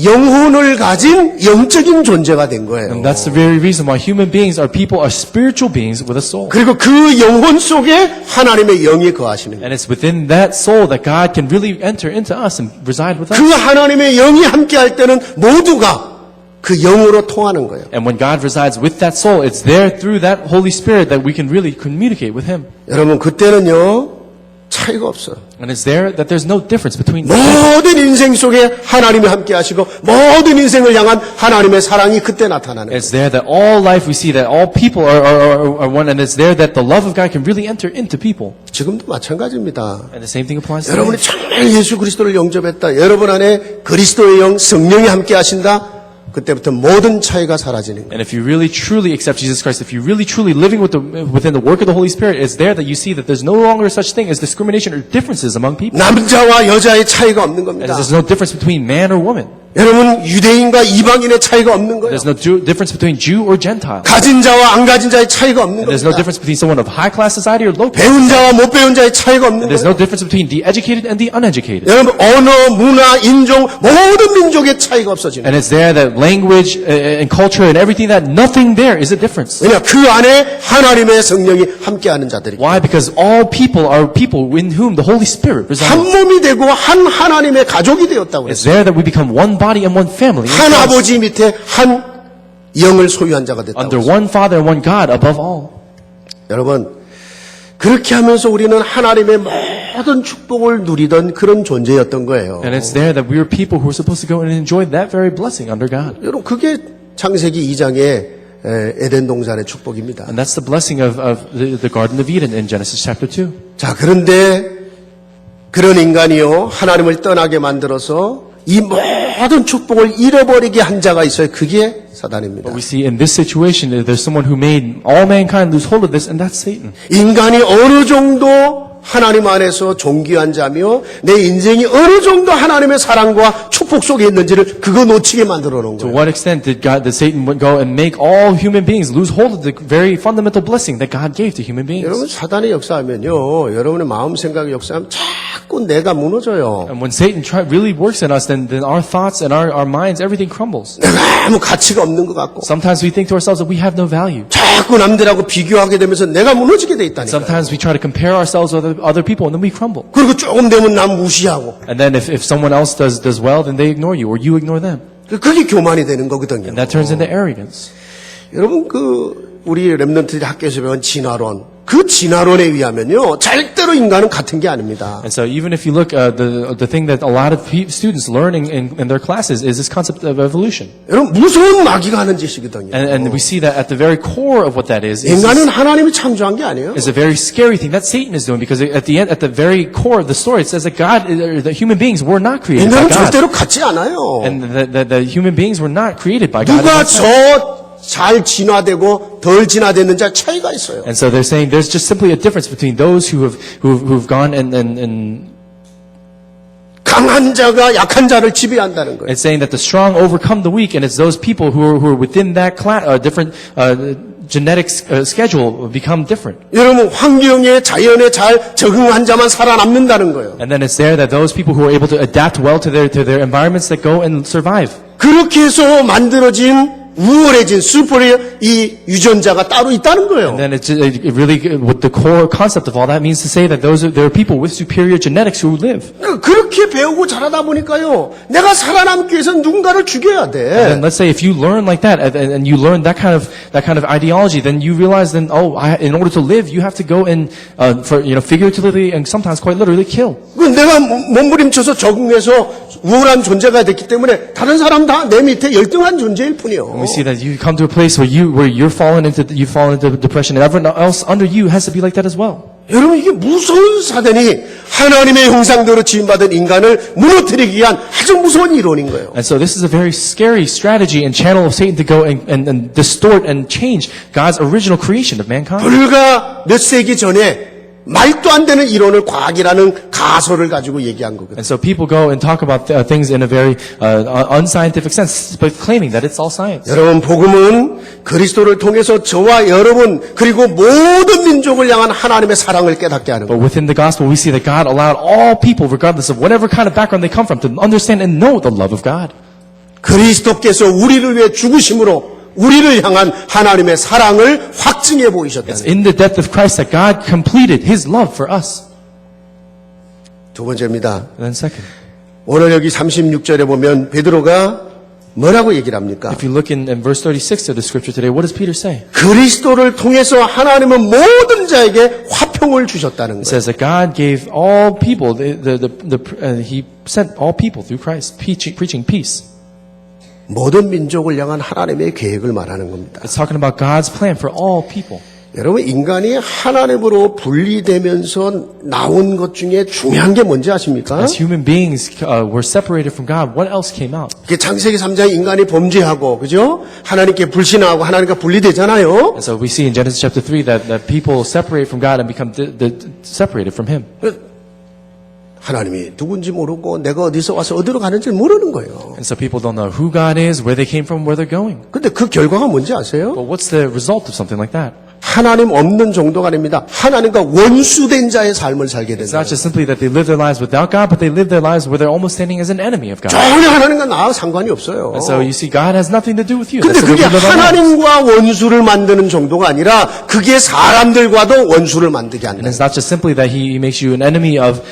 영혼을 가진 영적인 존재가 된 거예요. And that's the very reason why human beings are people, are spiritual beings with a soul. 그리고 그 영혼 속에 하나님의 영이 거하시는 거예요. And it's within that soul that God can really enter into us and reside with us. 그 하나님의 영이 함께할 때는 모두가 그 영으로 통하는 거예요. And when God resides with that soul, it's there through that Holy Spirit that we can really communicate with Him. 여러분 그때는요 차이가 없어요. And it's there that there's no difference between 모든 인생 속에 하나님이 함께하시고 모든 인생을 향한 하나님의 사랑이 그때 나타나는 거예요. It's there that all life we see that all people are one, and it's there that the love of God can really enter into people. 지금도 마찬가지입니다. And the same thing applies to 여러분이 us. 정말 예수 그리스도를 영접했다. 여러분 안에 그리스도의 영, 성령이 함께하신다. 그때부터 모든 차이가 사라지는 거예요. And if you really truly accept Jesus Christ, if you really truly living within the work of the Holy Spirit, it's there that you see that there's no longer such thing as discrimination or differences among people. 남자와 여자의 차이가 없는 And 겁니다. there's no difference between man or woman. 여러분 유대인과 이방인의 차이가 없는 거예요. There's no difference between Jew or Gentile. 가진 자와 안 가진 자의 차이가 없는 And there's no 겁니다. difference between someone of high class society or low class. 배운 자와 못 배운 자의 차이가 없는 And there's no 거예요. difference between the educated and the uneducated. 여러분 언어, 문화, 인종 모든 민족의 차이가 없어지는 And 거예요. it's there that language and culture and everything, that nothing there is a difference. 왜냐 그 안에 하나님의 성령이 함께하는 자들이 Why? Because all people are people in whom the Holy Spirit 한 resides. 몸이 되고 한 하나님의 가족이 되었다고 It's 했어요. there that we become one body and one family. in 한 Christ. 아버지 밑에 한 영을 소유한 자가 됐다고 Under 했어요. one Father and one God above all. 여러분 그렇게 하면서 우리는 하나님의 모든 축복을 누리던 그런 존재였던 거예요. And it's there that we are people who are supposed to go and enjoy that very blessing under God. 여러분 그게 창세기 2장의 에덴 동산의 축복입니다. And that's the blessing of the Garden of Eden in Genesis chapter 2. 자 그런데 그런 인간이요 하나님을 떠나게 만들어서 이 모든 축복을 잃어버리게 한 자가 있어요. 그게 사단입니다. But we see in this situation that there's someone who made all mankind lose hold of this, and that's Satan. 인간이 어느 정도 하나님 안에서 존귀한 자며 내 인생이 어느 정도 하나님의 사랑과 축복 속에 있는지를 그거 놓치게 만들어 놓은 To 거예요. what extent did Satan go and make all human beings lose hold of the very fundamental blessing that God gave to human beings? 여러분 사단의 역사하면요. 여러분의 마음 생각의 역사하면 자꾸 내가 무너져요. And when Satan really works in us, then our thoughts and our minds, everything crumbles. 내가 아무 가치가 없는 것 같고 Sometimes we think to ourselves that we have no value. 자꾸 남들하고 비교하게 되면서 내가 무너지게 돼 있다니까요. Sometimes we try to compare ourselves with other people and then we crumble. 그리고 조금 되면 남 무시하고 And then if someone else does well, then they ignore you or you ignore them. 그게 교만이 되는 거거든요. And that turns into arrogance. 여러분 우리 랩런트들이 학교에서 배운 진화론 그 진화론에 의하면요 절대로 인간은 같은 게 아닙니다. And so even if you look, the thing that a lot of students learn in their classes is this concept of evolution. 여러분 무서운 마귀가 하는 짓이거든요. And we see that at the very core of what that is 인간은 하나님이 창조한 게 아니에요. is a very scary thing that Satan is doing, because at the very core of the story, it says that that human beings were not created by 인간은 God. 절대로 같지 않아요. And the human beings were not created by God. 누가 더 잘 진화되고 덜 진화됐는지 차이가 있어요. And so they're saying there's just simply a difference between those who've gone and 강한 자가 약한 자를 지배한다는 거예요. it's saying that the strong overcome the weak, and it's those people who are within that different genetic schedule become different. 여러분 환경에 자연에 잘 적응한 자만 살아남는다는 거예요. And then it's there that those people who are able to adapt well to their environments that go and survive. 그렇게 해서 만들어진 우월해진 슈퍼의 이 유전자가 따로 있다는 거예요. And then it really, what the core concept of all that means to say that there are people with superior genetics who live. 그렇게 배우고 자라다 보니까요. 내가 살아남기 위해서는 누군가를 죽여야 돼. And let's say if you learn like that, and you learn that kind of ideology, then you realize then, in order to live, you have to go and figuratively and sometimes quite literally kill. 내가 몸부림쳐서 적응해서 우월한 존재가 됐기 때문에 다른 사람 다 내 밑에 열등한 존재일 뿐이요. We see that you come to a place where you've fallen into depression, and everyone else under you has to be like that as well. 여러분 이게 무서운 사단이 하나님의 형상대로 지음받은 인간을 무너뜨리기 위한 아주 무서운 이론인 거예요. And so this is a very scary strategy and channel of Satan to go and distort and change God's original creation of mankind. 불과 몇 세기 전에 말도 안 되는 이론을 과학이라는 가설을 가지고 얘기한 거거든요. And so people go and talk about things in a very unscientific sense, but claiming that it's all science. 여러분 복음은 그리스도를 통해서 저와 여러분 그리고 모든 민족을 향한 하나님의 사랑을 깨닫게 하는 But 거예요. within the gospel, we see that God allowed all people, regardless of whatever kind of background they come from, to understand and know the love of God. 그리스도께서 우리를 위해 죽으심으로 우리를 향한 하나님의 사랑을 확증해 보이셨다. It's in the death of Christ that God completed His love for us. 두 번째입니다. And then second, 오늘 여기 36절에 보면 베드로가 뭐라고 얘기를 합니까? if you look in verse 36 of the scripture today, what does Peter say? 그리스도를 통해서 하나님은 모든 자에게 화평을 주셨다는 It 거예요. says that God gave all people, He sent all people through Christ, preaching peace. 모든 민족을 향한 하나님의 계획을 말하는 겁니다. It's talking about God's plan for all people. 여러분 인간이 하나님으로 분리되면서 나온 것 중에 중요한 게 뭔지 아십니까? As human beings were separated from God, what else came out? 창세기 3장에 인간이 범죄하고 그죠? 하나님께 불신하고 하나님과 분리되잖아요. And so we see in Genesis chapter 3 that people separate from God and become separated from Him. 하나님이 누군지 모르고 내가 어디서 와서 어디로 가는지 모르는 거예요. And so people don't know who God is, where they came from, where they're going. 근데 그 결과가 뭔지 아세요? But what's the result of something like that? 하나님 없는 정도가 아닙니다. 하나님과 원수된 자의 삶을 살게 It's 된다. not just simply that they live their lives without God, but they live their lives where they're almost standing as an enemy of God. 전혀 하나님과 나와 상관이 없어요. And so you see, God has nothing to do with you. 근데 That's the way 그게 we live our lives. 하나님과 원수를 만드는 정도가 아니라 그게 사람들과도 원수를 만들게 And 한다. it's not just simply that He makes you an enemy of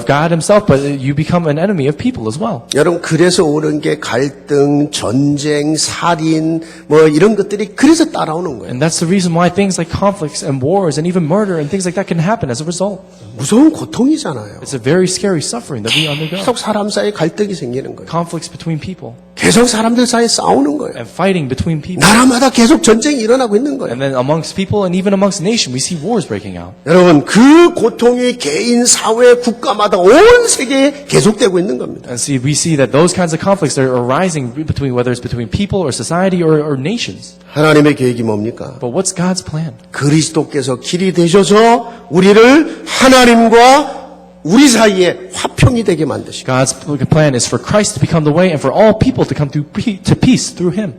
God Himself, but you become an enemy of people as well. 여러분 그래서 오는 게 갈등, 전쟁, 살인 뭐 이런 것들이 그래서 따라오는 거예요. And that's the reason why things like conflicts and wars and even murder and things like that can happen as a result. 무서운 고통이잖아요. It's a very scary suffering that we undergo. 계속 사람 사이에 갈등이 생기는 거예요. Conflicts between people. 계속 사람들 사이에 싸우는 거예요. and fighting between people. 나라마다 계속 전쟁이 일어나고 있는 거예요. And then amongst people and even amongst nation, we see wars breaking out. 여러분, 그 고통이 개인, 사회, 국가마다 온 세계에 계속되고 있는 겁니다. And see, we see that those kinds of conflicts are arising between, whether it's between people or society or nations. 하나님의 계획이 뭡니까? But what's God's plan? 그리스도께서 길이 되셔서 우리를 하나님과 우리 사이에 화평이 되게 만드시고 God's plan is for Christ to become the way and for all people to come to peace through Him.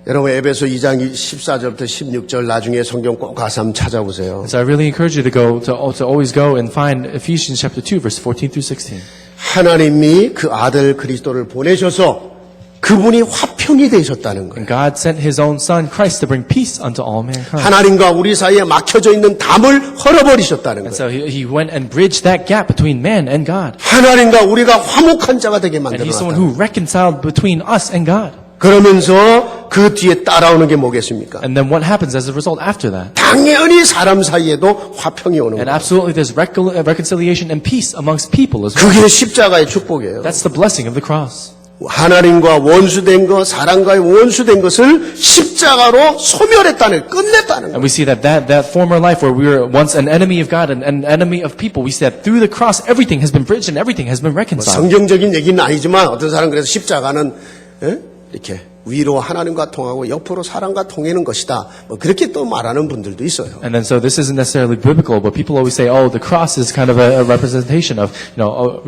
여러분 에베소 2장 14절부터 16절 나중에 성경 꼭 가서 한번 찾아보세요. So I really encourage you to always go and find Ephesians chapter 2 verse 14 through 16. 하나님이 그 아들 그리스도를 보내셔서 그분이 화평이 되셨다는 거예요. And God sent His own Son Christ to bring peace unto all mankind. 하나님과 우리 사이에 막혀져 있는 담을 헐어버리셨다는 And 거예요. so He went and bridged that gap between man and God. 하나님과 우리가 화목한 자가 되게 And He's 만들어놨다. someone who reconciled between us and God. 그러면서 그 뒤에 따라오는 게 뭐겠습니까? And then what happens as a result after that? 당연히 사람 사이에도 화평이 오는 And 거예요. absolutely there's reconciliation and peace amongst people as well. 그게 십자가의 축복이에요. That's the blessing of the cross. 하나님과 원수된 것, 사람과의 원수된 것을 십자가로 소멸했다는, 끝냈다는 And 거예요. we see that former life where we were once an enemy of God and an enemy of people, we see that through the cross everything has been bridged and everything has been reconciled. 성경적인 얘기는 아니지만 어떤 사람은 그래서 십자가는 이렇게 위로 하나님과 통하고 옆으로 사람과 통하는 것이다. 뭐 그렇게 또 말하는 분들도 있어요. And then so this isn't necessarily biblical, but people always say, oh, the cross is kind of a representation of,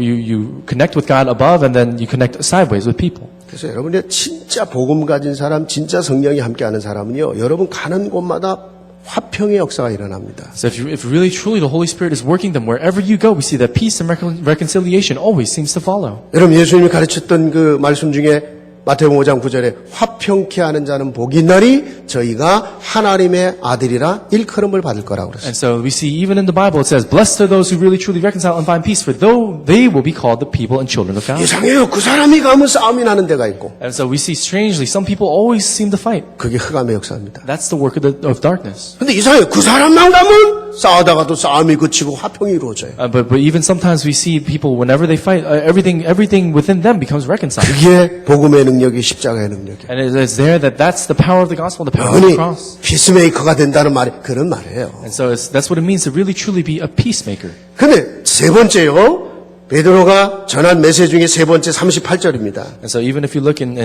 you connect with God above and then you connect sideways with people. 그래서 여러분이 진짜 복음 가진 사람, 진짜 성령이 함께하는 사람은요, 여러분 가는 곳마다 화평의 역사가 일어납니다. So if really truly the Holy Spirit is working them, wherever you go, we see that peace and reconciliation always seems to follow. 여러분 예수님이 가르쳤던 그 말씀 중에 마태복음 5장 9절에 화평케 하는 자는 복이 있나니 저희가 하나님의 아들이라 일컬음을 받을 거라고 그랬어요. And so we see even in the Bible it says, blessed are those who really truly reconcile and find peace, for though they will be called the people and children of God. 이상해요. 그 사람이 가면 싸움이 나는 데가 있고 And so we see strangely, some people always seem to fight. 그게 흑암의 역사입니다. That's the work of darkness. 근데 이상해요. 그 사람만 가면 싸우다가도 싸움이 그치고 화평이 이루어져요. But even sometimes we see people, whenever they fight, everything within them becomes reconciled. 그게 복음의 능력이 십자가의 능력이에요. And it's there that's the power of the gospel, the power of the 여러분이 cross. 피스메이커가 된다는 말이 그런 말이에요. And so that's what it means to really truly be a peacemaker. 근데 세 번째요. 베드로가 전한 메시지 중에 세 번째 38절입니다. And so even if you look in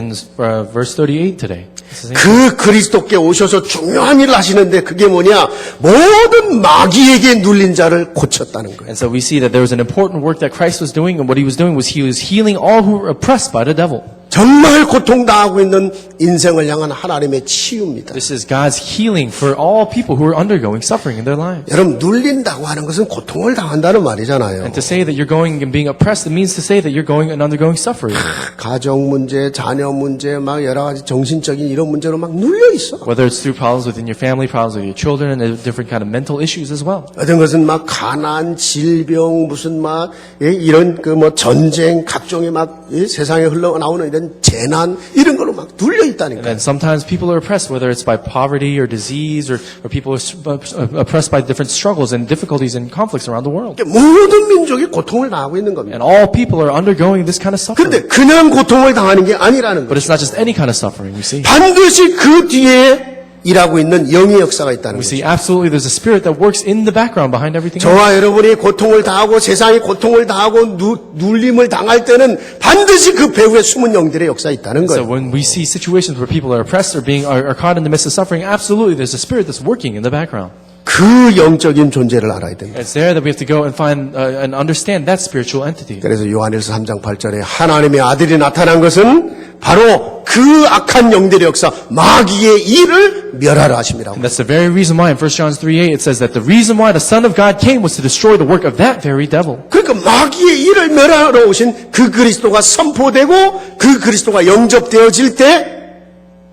verse 38 today, 그 그리스도께 오셔서 중요한 일을 하시는데 그게 뭐냐? 모든 마귀에게 눌린 자를 고쳤다는 거예요. and so we see that there was an important work that Christ was doing, and what he was doing was he was healing all who were oppressed by the devil. 정말 고통당하고 있는 인생을 향한 하나님의 치유입니다. This is God's healing for all people who are undergoing suffering in their lives. 여러분 눌린다고 하는 것은 고통을 당한다는 말이잖아요. And to say that you're going and being oppressed, it means to say that you're going and undergoing suffering. 가정 문제, 자녀 문제, 막 여러 가지 정신적인 이런 문제로 막 눌려 있어. Whether it's through problems within your family, problems with your children, and different kind of mental issues as well. 어떤 것은 막 가난, 질병, 무슨 막 이런 그 뭐 전쟁, 각종의 막 세상에 흘러나오는 이런 재난 이런 걸로 막 눌려 And 있다니까. then sometimes people are oppressed, whether it's by poverty or disease, or people are oppressed by different struggles and difficulties and conflicts around the world. 모든 민족이 고통을 당하고 있는 겁니다. And all people are undergoing this kind of suffering. 근데 그냥 고통을 당하는 게 아니라는 But 거죠. it's not just any kind of suffering we see. 반드시 그 뒤에 일하고 있는 영의 역사가 있다는 We 거죠. see absolutely there's a spirit that works in the background behind everything else. 저와 여러분이 고통을 당하고 세상이 고통을 당하고 눌림을 당할 때는 반드시 그 배후에 숨은 영들의 역사가 있다는 So 거예요. when we see situations where people are oppressed or are caught in the midst of suffering, absolutely there's a spirit that's working in the background. 그 영적인 존재를 알아야 됩니다. It's there that we have to go and find and understand that spiritual entity. 그래서 요한일서 3장 8절에 하나님의 아들이 나타난 것은 바로 그 악한 영들의 역사 마귀의 일을 멸하라 하심이라고. And that's the very reason why in 1 John 3:8 it says that the reason why the Son of God came was to destroy the work of that very devil. 그러니까 마귀의 일을 멸하러 오신 그 그리스도가 선포되고 그 그리스도가 영접되어질 때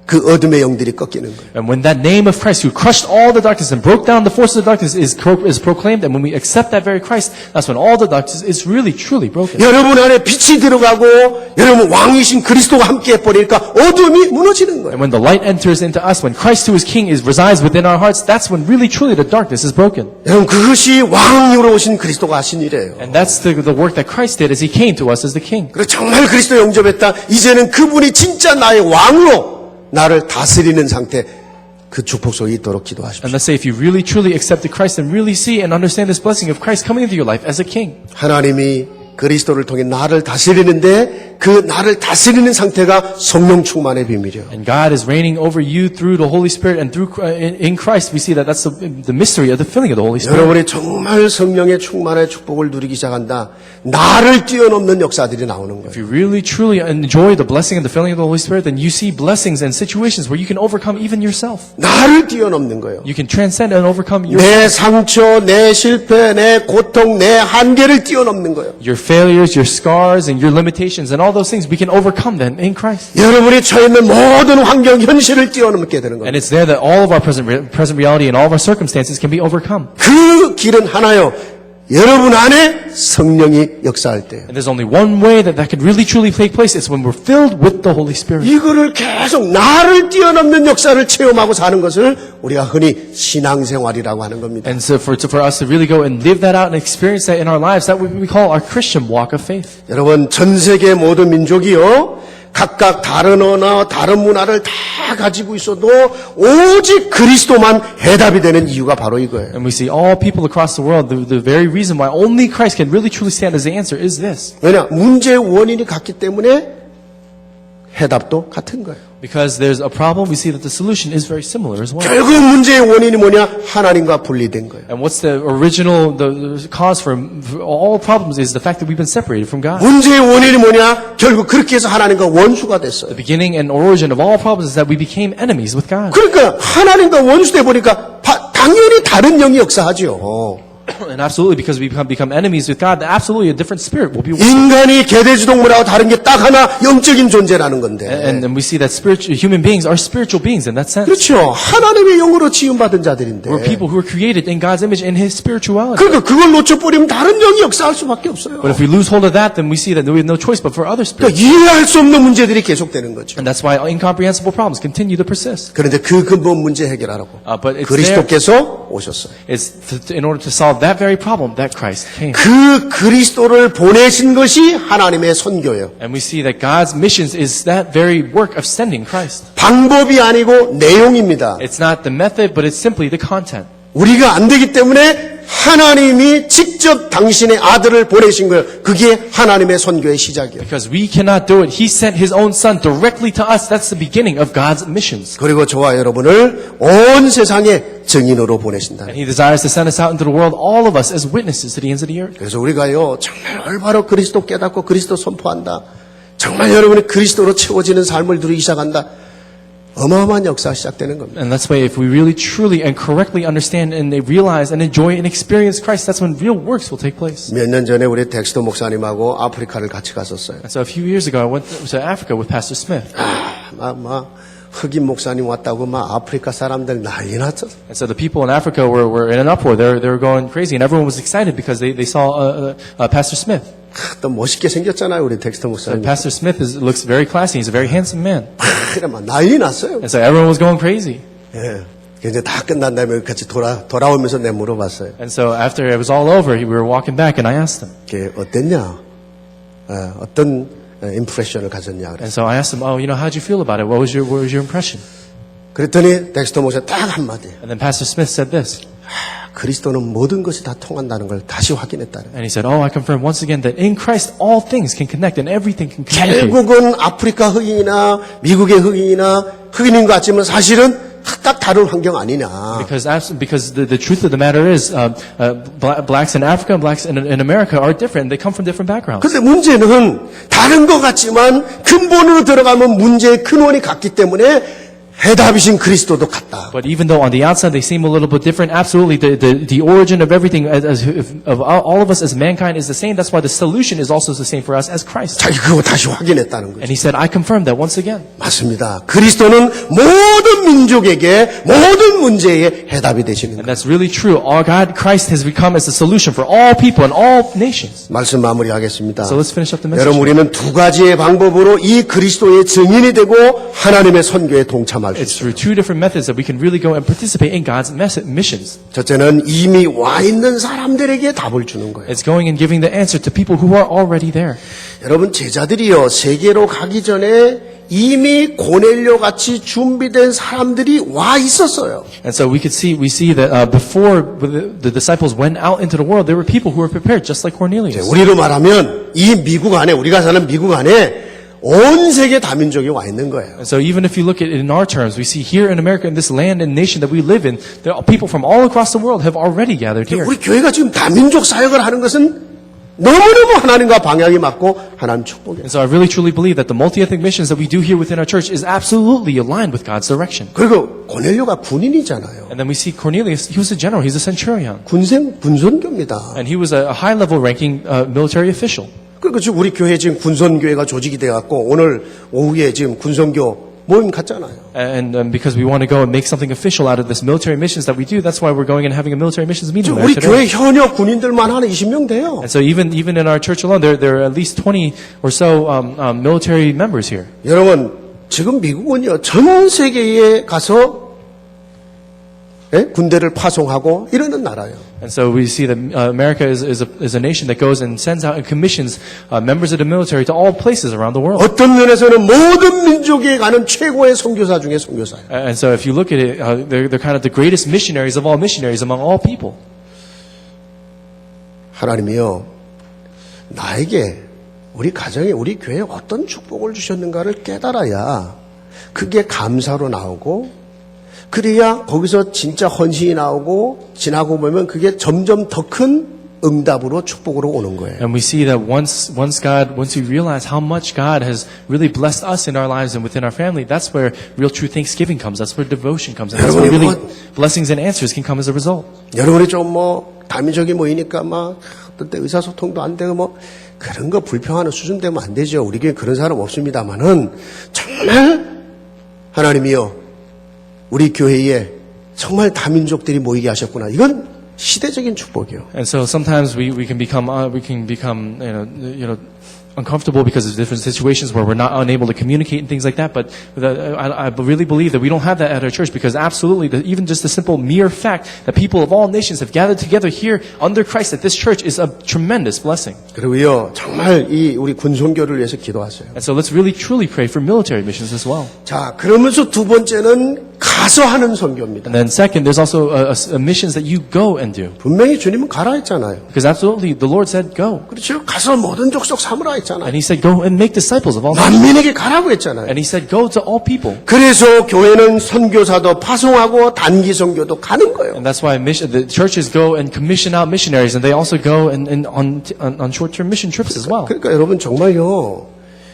그 어둠의 영들이 꺾이는 거예요. And when that name of Christ, who crushed all the darkness and broke down the forces of darkness, is proclaimed, and when we accept that very Christ, that's when all the darkness is really, truly broken. 여러분 안에 빛이 들어가고 여러분 왕이신 그리스도가 함께 해버리니까 어둠이 무너지는 거예요. And when the light enters into us, when Christ who is King resides within our hearts, that's when really, truly the darkness is broken. 여러분 그것이 왕으로 오신 그리스도가 하신 일이에요. And that's the work that Christ did as He came to us as the King. 그리고 정말 그리스도 영접했다. 이제는 그분이 진짜 나의 왕으로 나를 다스리는 상태 그 축복 속에 있도록 기도하십시오. And let's say if you really, truly accepted Christ and really see and understand this blessing of Christ coming into your life as a King. 하나님이 그리스도를 통해 나를 다스리는데 그 나를 다스리는 상태가 성령 충만의 비밀이에요. And God is reigning over you through the Holy Spirit, and through in Christ we see that that's the mystery of the filling of the Holy Spirit. 여러분이 정말 성령의 충만의 축복을 누리기 시작한다. 나를 뛰어넘는 역사들이 나오는 If 거예요. you really truly enjoy the blessing and the filling of the Holy Spirit, then you see blessings and situations where you can overcome even yourself. 나를 뛰어넘는 거예요. You can transcend and overcome 내 상처, 내 실패, 내 고통, 내 한계를 뛰어넘는 거예요. your failures, your scars, and your limitations, and all those things. We can overcome them in Christ. 여러분이 처해 있는 모든 환경, 현실을 뛰어넘게 되는 거예요. And it's there that all of our present reality and all of our circumstances can be overcome. 그 길은 하나요. 여러분 안에 성령이 역사할 때예요. And there's only one way that could really truly take place. It's when we're filled with the Holy Spirit. 이거를 계속 나를 뛰어넘는 역사를 체험하고 사는 것을 우리가 흔히 신앙생활이라고 하는 겁니다. And so for us to really go and live that out and experience that in our lives, that what we call our Christian walk of faith. 여러분 전 세계 모든 민족이요. 각각 다른 언어, 다른 문화를 다 가지고 있어도 오직 그리스도만 해답이 되는 이유가 바로 이거예요. And we see all people across the world, the very reason why only Christ can really truly stand as the answer is this. 왜냐? 문제의 원인이 같기 때문에 해답도 같은 거예요. Because there's a problem, we see that the solution is very similar as well. 결국 문제의 원인이 뭐냐? 하나님과 분리된 거예요. And what's the original, the cause for all problems is the fact that we've been separated from God. 문제의 원인이 뭐냐? 결국 그렇게 해서 하나님과 원수가 됐어요. The beginning and origin of all problems is that we became enemies with God. 그러니까 하나님과 원수돼 보니까 당연히 다른 영이 역사하죠. And absolutely, because we become enemies with God, absolutely a different spirit will be with us. 인간이 개돼지동물하고 다른 게 딱 하나 영적인 존재라는 건데. And we see that human beings are spiritual beings in that sense. 그렇죠. 하나님의 영으로 지음받은 자들인데. We're people who are created in God's image in His spirituality. 그러니까 그걸 놓쳐버리면 다른 영이 역사할 수밖에 없어요. But if we lose hold of that, then we see that we have no choice but for other 그러니까 spirits. 이해할 수 없는 문제들이 계속되는 거죠. And that's why incomprehensible problems continue to persist. 그런데 그 근본 문제 해결하라고 But it's 그리스도께서 오셨어요. It's in order to solve that very problem that Christ came. 그 그리스도를 보내신 것이 하나님의 선교예요. And we see that God's missions is that very work of sending Christ. 방법이 아니고 내용입니다. It's not the method, but it's simply the content. 우리가 안 되기 때문에 하나님이 직접 당신의 아들을 보내신 거예요. 그게 하나님의 선교의 시작이에요. Because we cannot do it. He sent His own Son directly to us. That's the beginning of God's missions. 그리고 저와 여러분을 온 세상에 증인으로 보내신다. And He desires to send us out into the world, all of us, as witnesses to the ends of the earth. 그래서 우리가요 정말 올바로 그리스도 깨닫고 그리스도 선포한다. 정말 여러분이 그리스도로 채워지는 삶을 누리기 시작한다. 어마어마한 역사가 시작되는 겁니다. And that's why if we really, truly, and correctly understand and realize and enjoy and experience Christ, that's when real works will take place. 몇 년 전에 우리 덱스터 목사님하고 아프리카를 같이 갔었어요. And so a few years ago, I went to Africa with Pastor Smith. 흑인 목사님 왔다고 아프리카 사람들 난리 났었어. And so the people in Africa were in an uproar. They were going crazy, and everyone was excited because they saw Pastor Smith. 또 멋있게 생겼잖아요, 우리 덱스터 So 목사님. Pastor Smith looks very classy. He's a very handsome man. 그래 막 난리 났어요. And so everyone was going crazy. 예. 이제 다 끝난 다음에 같이 돌아오면서 내가 물어봤어요. And so after it was all over, we were walking back, and I asked him. 이게 어땠냐? 어떤 임프레션을 가졌냐? 그래서. And so I asked him, "Oh, how'd you feel about it? What was your impression?" 그랬더니 덱스터 목사 딱 한마디. And then Pastor Smith said this. 그리스도는 모든 것이 다 통한다는 걸 다시 확인했다는. And he said, "Oh, I confirm once again that in Christ all things can connect and everything can communicate." 결국은 아프리카 흑인이나 미국의 흑인이나 흑인인 것 같지만 사실은 딱 다른 환경 아니냐. Because the truth of the matter is, blacks in Africa and blacks in America are different. They come from different backgrounds. 근데 문제는 다른 것 같지만 근본으로 들어가면 문제의 근원이 같기 때문에 해답이신 그리스도도 같다. But even though on the outside they seem a little bit different, absolutely the origin of everything of all of us as mankind is the same. That's why the solution is also the same for us as Christ. 자, 그거 다시 확인했다는 거죠. And he said, I confirm that once again. 맞습니다. 그리스도는 모든 민족에게 모든 문제의 해답이 되시는 And 거예요. that's really true. Our God, Christ has become as a solution for all people and all nations. 말씀 마무리하겠습니다. So let's finish up the message. 여러분, 우리는 두 가지의 방법으로 이 그리스도의 증인이 되고 하나님의 선교에 동참할 수 It's 있어요. through two different methods that we can really go and participate in God's missions. 첫째는 이미 와 있는 사람들에게 답을 주는 거예요. It's going and giving the answer to people who are already there. 여러분, 제자들이요, 세계로 가기 전에 이미 고넬료 같이 준비된 사람들이 와 있었어요. And so we see that before the disciples went out into the world, there were people who were prepared, just like Cornelius. 우리로 말하면 이 미국 안에, 우리가 사는 미국 안에 온 세계 다민족이 와 있는 거예요. And so even if you look at it in our terms, we see here in America, in this land and nation that we live in, there are people from all across the world have already gathered here. 우리 교회가 지금 다민족 사역을 하는 것은 너무너무 하나님과 방향이 맞고 하나님 축복이에요. And so I really truly believe that the multi-ethnic missions that we do here within our church is absolutely aligned with God's direction. 그리고 고넬료가 군인이잖아요. And then we see Cornelius, he was a general, he's a centurion. 군선교입니다. And he was a high-level ranking military official. 그리고 지금 우리 교회 지금 군선교회가 조직이 돼갖고 오늘 오후에 지금 군선교 모임 갔잖아요. And because we want to go and make something official out of this military missions that we do, that's why we're going and having a military missions meeting there 우리 교회 today. 현역 군인들만 하나 20명 돼요. And so even in our church alone, there are at least 20 or so military members here. 여러분, 지금 미국은요, 전 세계에 가서 군대를 파송하고 이러는 나라예요. And so we see that America is a nation that goes and sends out and commissions members of the military to all places around the world. 어떤 면에서는 모든 민족에 가는 최고의 선교사 중에 선교사예요. And so if you look at it, they're kind of the greatest missionaries of all missionaries among all people. 하나님이요, 나에게, 우리 가정에, 우리 교회에 어떤 축복을 주셨는가를 깨달아야 그게 감사로 나오고, 그래야 거기서 진짜 헌신이 나오고, 지나고 보면 그게 점점 더 큰 응답으로 축복으로 오는 거예요. And we see that once we realize how much God has really blessed us in our lives and within our family, that's where real true thanksgiving comes. That's where devotion comes. And that's where really blessings and answers can come as a result. 여러분이 좀 다민족이 모이니까 어떤 때 의사소통도 안 되고 그런 거 불평하는 수준 되면 안 되죠. 우리 교회 그런 사람 없습니다만은 정말 하나님이요, 우리 교회에 정말 다민족들이 모이게 하셨구나. 이건 시대적인 축복이요. And so sometimes we can become uncomfortable because of different situations where we're not unable to communicate and things like that. But I really believe that we don't have that at our church because absolutely, even just the simple mere fact that people of all nations have gathered together here under Christ at this church is a tremendous blessing. 그리고요, 정말 우리 군선교를 위해서 기도하세요. And so let's really truly pray for military missions as well. 자, 그러면서 두 번째는 가서 하는 선교입니다. And then second, there's also a missions that you go and do. 분명히 주님은 가라 했잖아요. Because absolutely, the Lord said go. 그렇죠. 가서 모든 족속 삼으라 했잖아요. And He said go and make disciples of all nations. 만민에게 가라고 했잖아요. And He said go to all people. 그래서 교회는 선교사도 파송하고 단기 선교도 가는 거예요. And that's why the churches go and commission out missionaries, and they also go on short-term mission trips as well. 그러니까 여러분 정말요,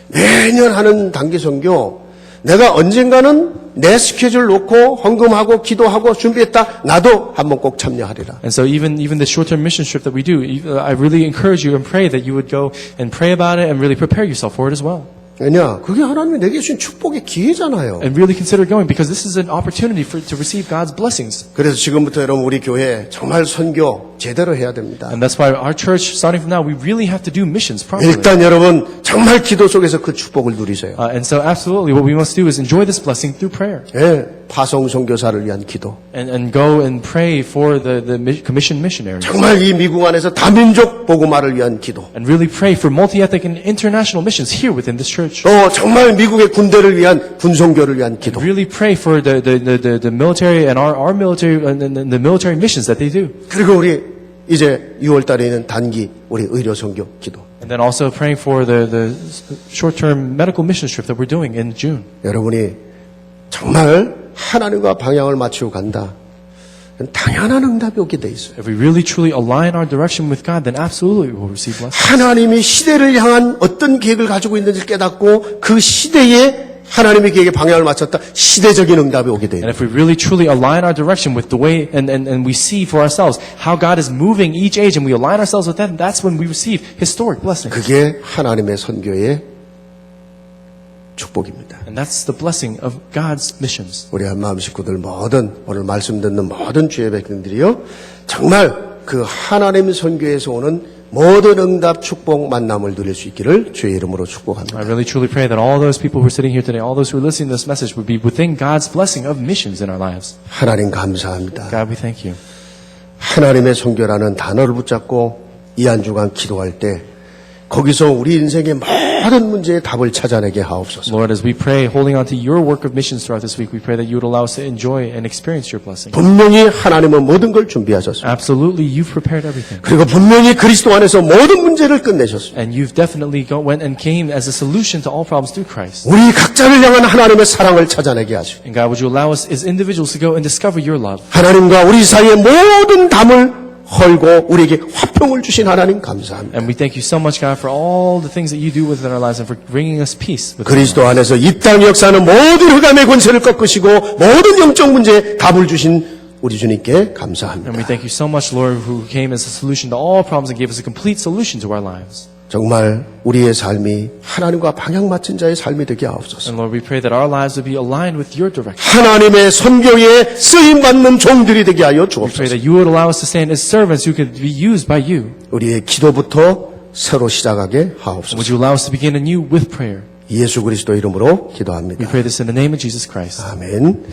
매년 하는 단기 선교, 내가 언젠가는 내 스케줄 놓고 헌금하고 기도하고 준비했다. 나도 한번 꼭 참여하리라. And so even the short-term mission trip that we do, I really encourage you and pray that you would go and pray about it and really prepare yourself for it as well. 왜냐? 그게 하나님이 내게 주신 축복의 기회잖아요. And really consider going because this is an opportunity to receive God's blessings. 그래서 지금부터 여러분 우리 교회 정말 선교 제대로 해야 됩니다. And that's why our church, starting from now, we really have to do missions properly. 일단 여러분 정말 기도 속에서 그 축복을 누리세요. And so absolutely what we must do is enjoy this blessing through prayer. 예, 파송 선교사를 위한 기도. And go and pray for the commissioned missionaries. 정말 이 미국 안에서 다민족 복음화를 위한 기도. And really pray for multi-ethnic and international missions here within this church. 또 정말 미국의 군대를 위한 군선교를 위한 기도. Really pray for the military and our military and the military missions that they do. 그리고 우리 이제 6월 달에 있는 단기 우리 의료 선교 기도. And then also praying for the short-term medical mission trip that we're doing in June. 여러분이 정말 하나님과 방향을 맞추고 간다. 당연한 응답이 오게 돼 있어요. If we really truly align our direction with God, then absolutely we will receive blessings. 하나님이 시대를 향한 어떤 계획을 가지고 있는지를 깨닫고 그 시대에 하나님의 계획에 방향을 맞췄다. 시대적인 응답이 오게 돼요. And if we really truly align our direction with the way, and we see for ourselves how God is moving each age, and we align ourselves with that, that's when we receive historic blessings. 그게 하나님의 선교의 축복입니다. And that's the blessing of God's missions. 우리 한마음 식구들 모든 오늘 말씀 듣는 모든 주의 백성들이요 정말 그 하나님 선교에서 오는 모든 응답 축복 만남을 누릴 수 있기를 주의 이름으로 축복합니다. I really truly pray that all those people who are sitting here today, all those who are listening to this message would be within God's blessing of missions in our lives. 하나님 감사합니다. God, we thank you. 하나님의 선교라는 단어를 붙잡고 이 한 주간 기도할 때 거기서 우리 인생의 모든 문제의 답을 찾아내게 하옵소서. Lord, as we pray, holding on to your work of missions throughout this week, we pray that you would allow us to enjoy and experience your blessing. 분명히 하나님은 모든 걸 준비하셨습니다. Absolutely, you've prepared everything. 그리고 분명히 그리스도 안에서 모든 문제를 끝내셨습니다. And you've definitely went and came as a solution to all problems through Christ. 우리 각자를 향한 하나님의 사랑을 찾아내게 하시고 And God, would you allow us as individuals to go and discover your love? 하나님과 우리 사이의 모든 담을 헐고 우리에게 화평을 주신 하나님 감사합니다. And we thank you so much, God, for all the things that you do within our lives and for bringing us peace. 그리스도 안에서 이 땅 역사는 모든 흑암의 권세를 꺾으시고 모든 영적 문제에 답을 주신 우리 주님께 감사합니다. And we thank you so much, Lord, who came as a solution to all problems and gave us a complete solution to our lives. 정말 우리의 삶이 하나님과 방향 맞춘 자의 삶이 되게 하옵소서. And Lord, we pray that our lives would be aligned with your direction. 하나님의 선교에 쓰임받는 종들이 되게 하여 We pray 주옵소서. that you would allow us to stand as servants who could be used by you. 우리의 기도부터 새로 시작하게 Would 하옵소서. you allow us to begin anew with prayer? 예수 그리스도 이름으로 We 기도합니다. pray this in the name of Jesus Christ. 아멘.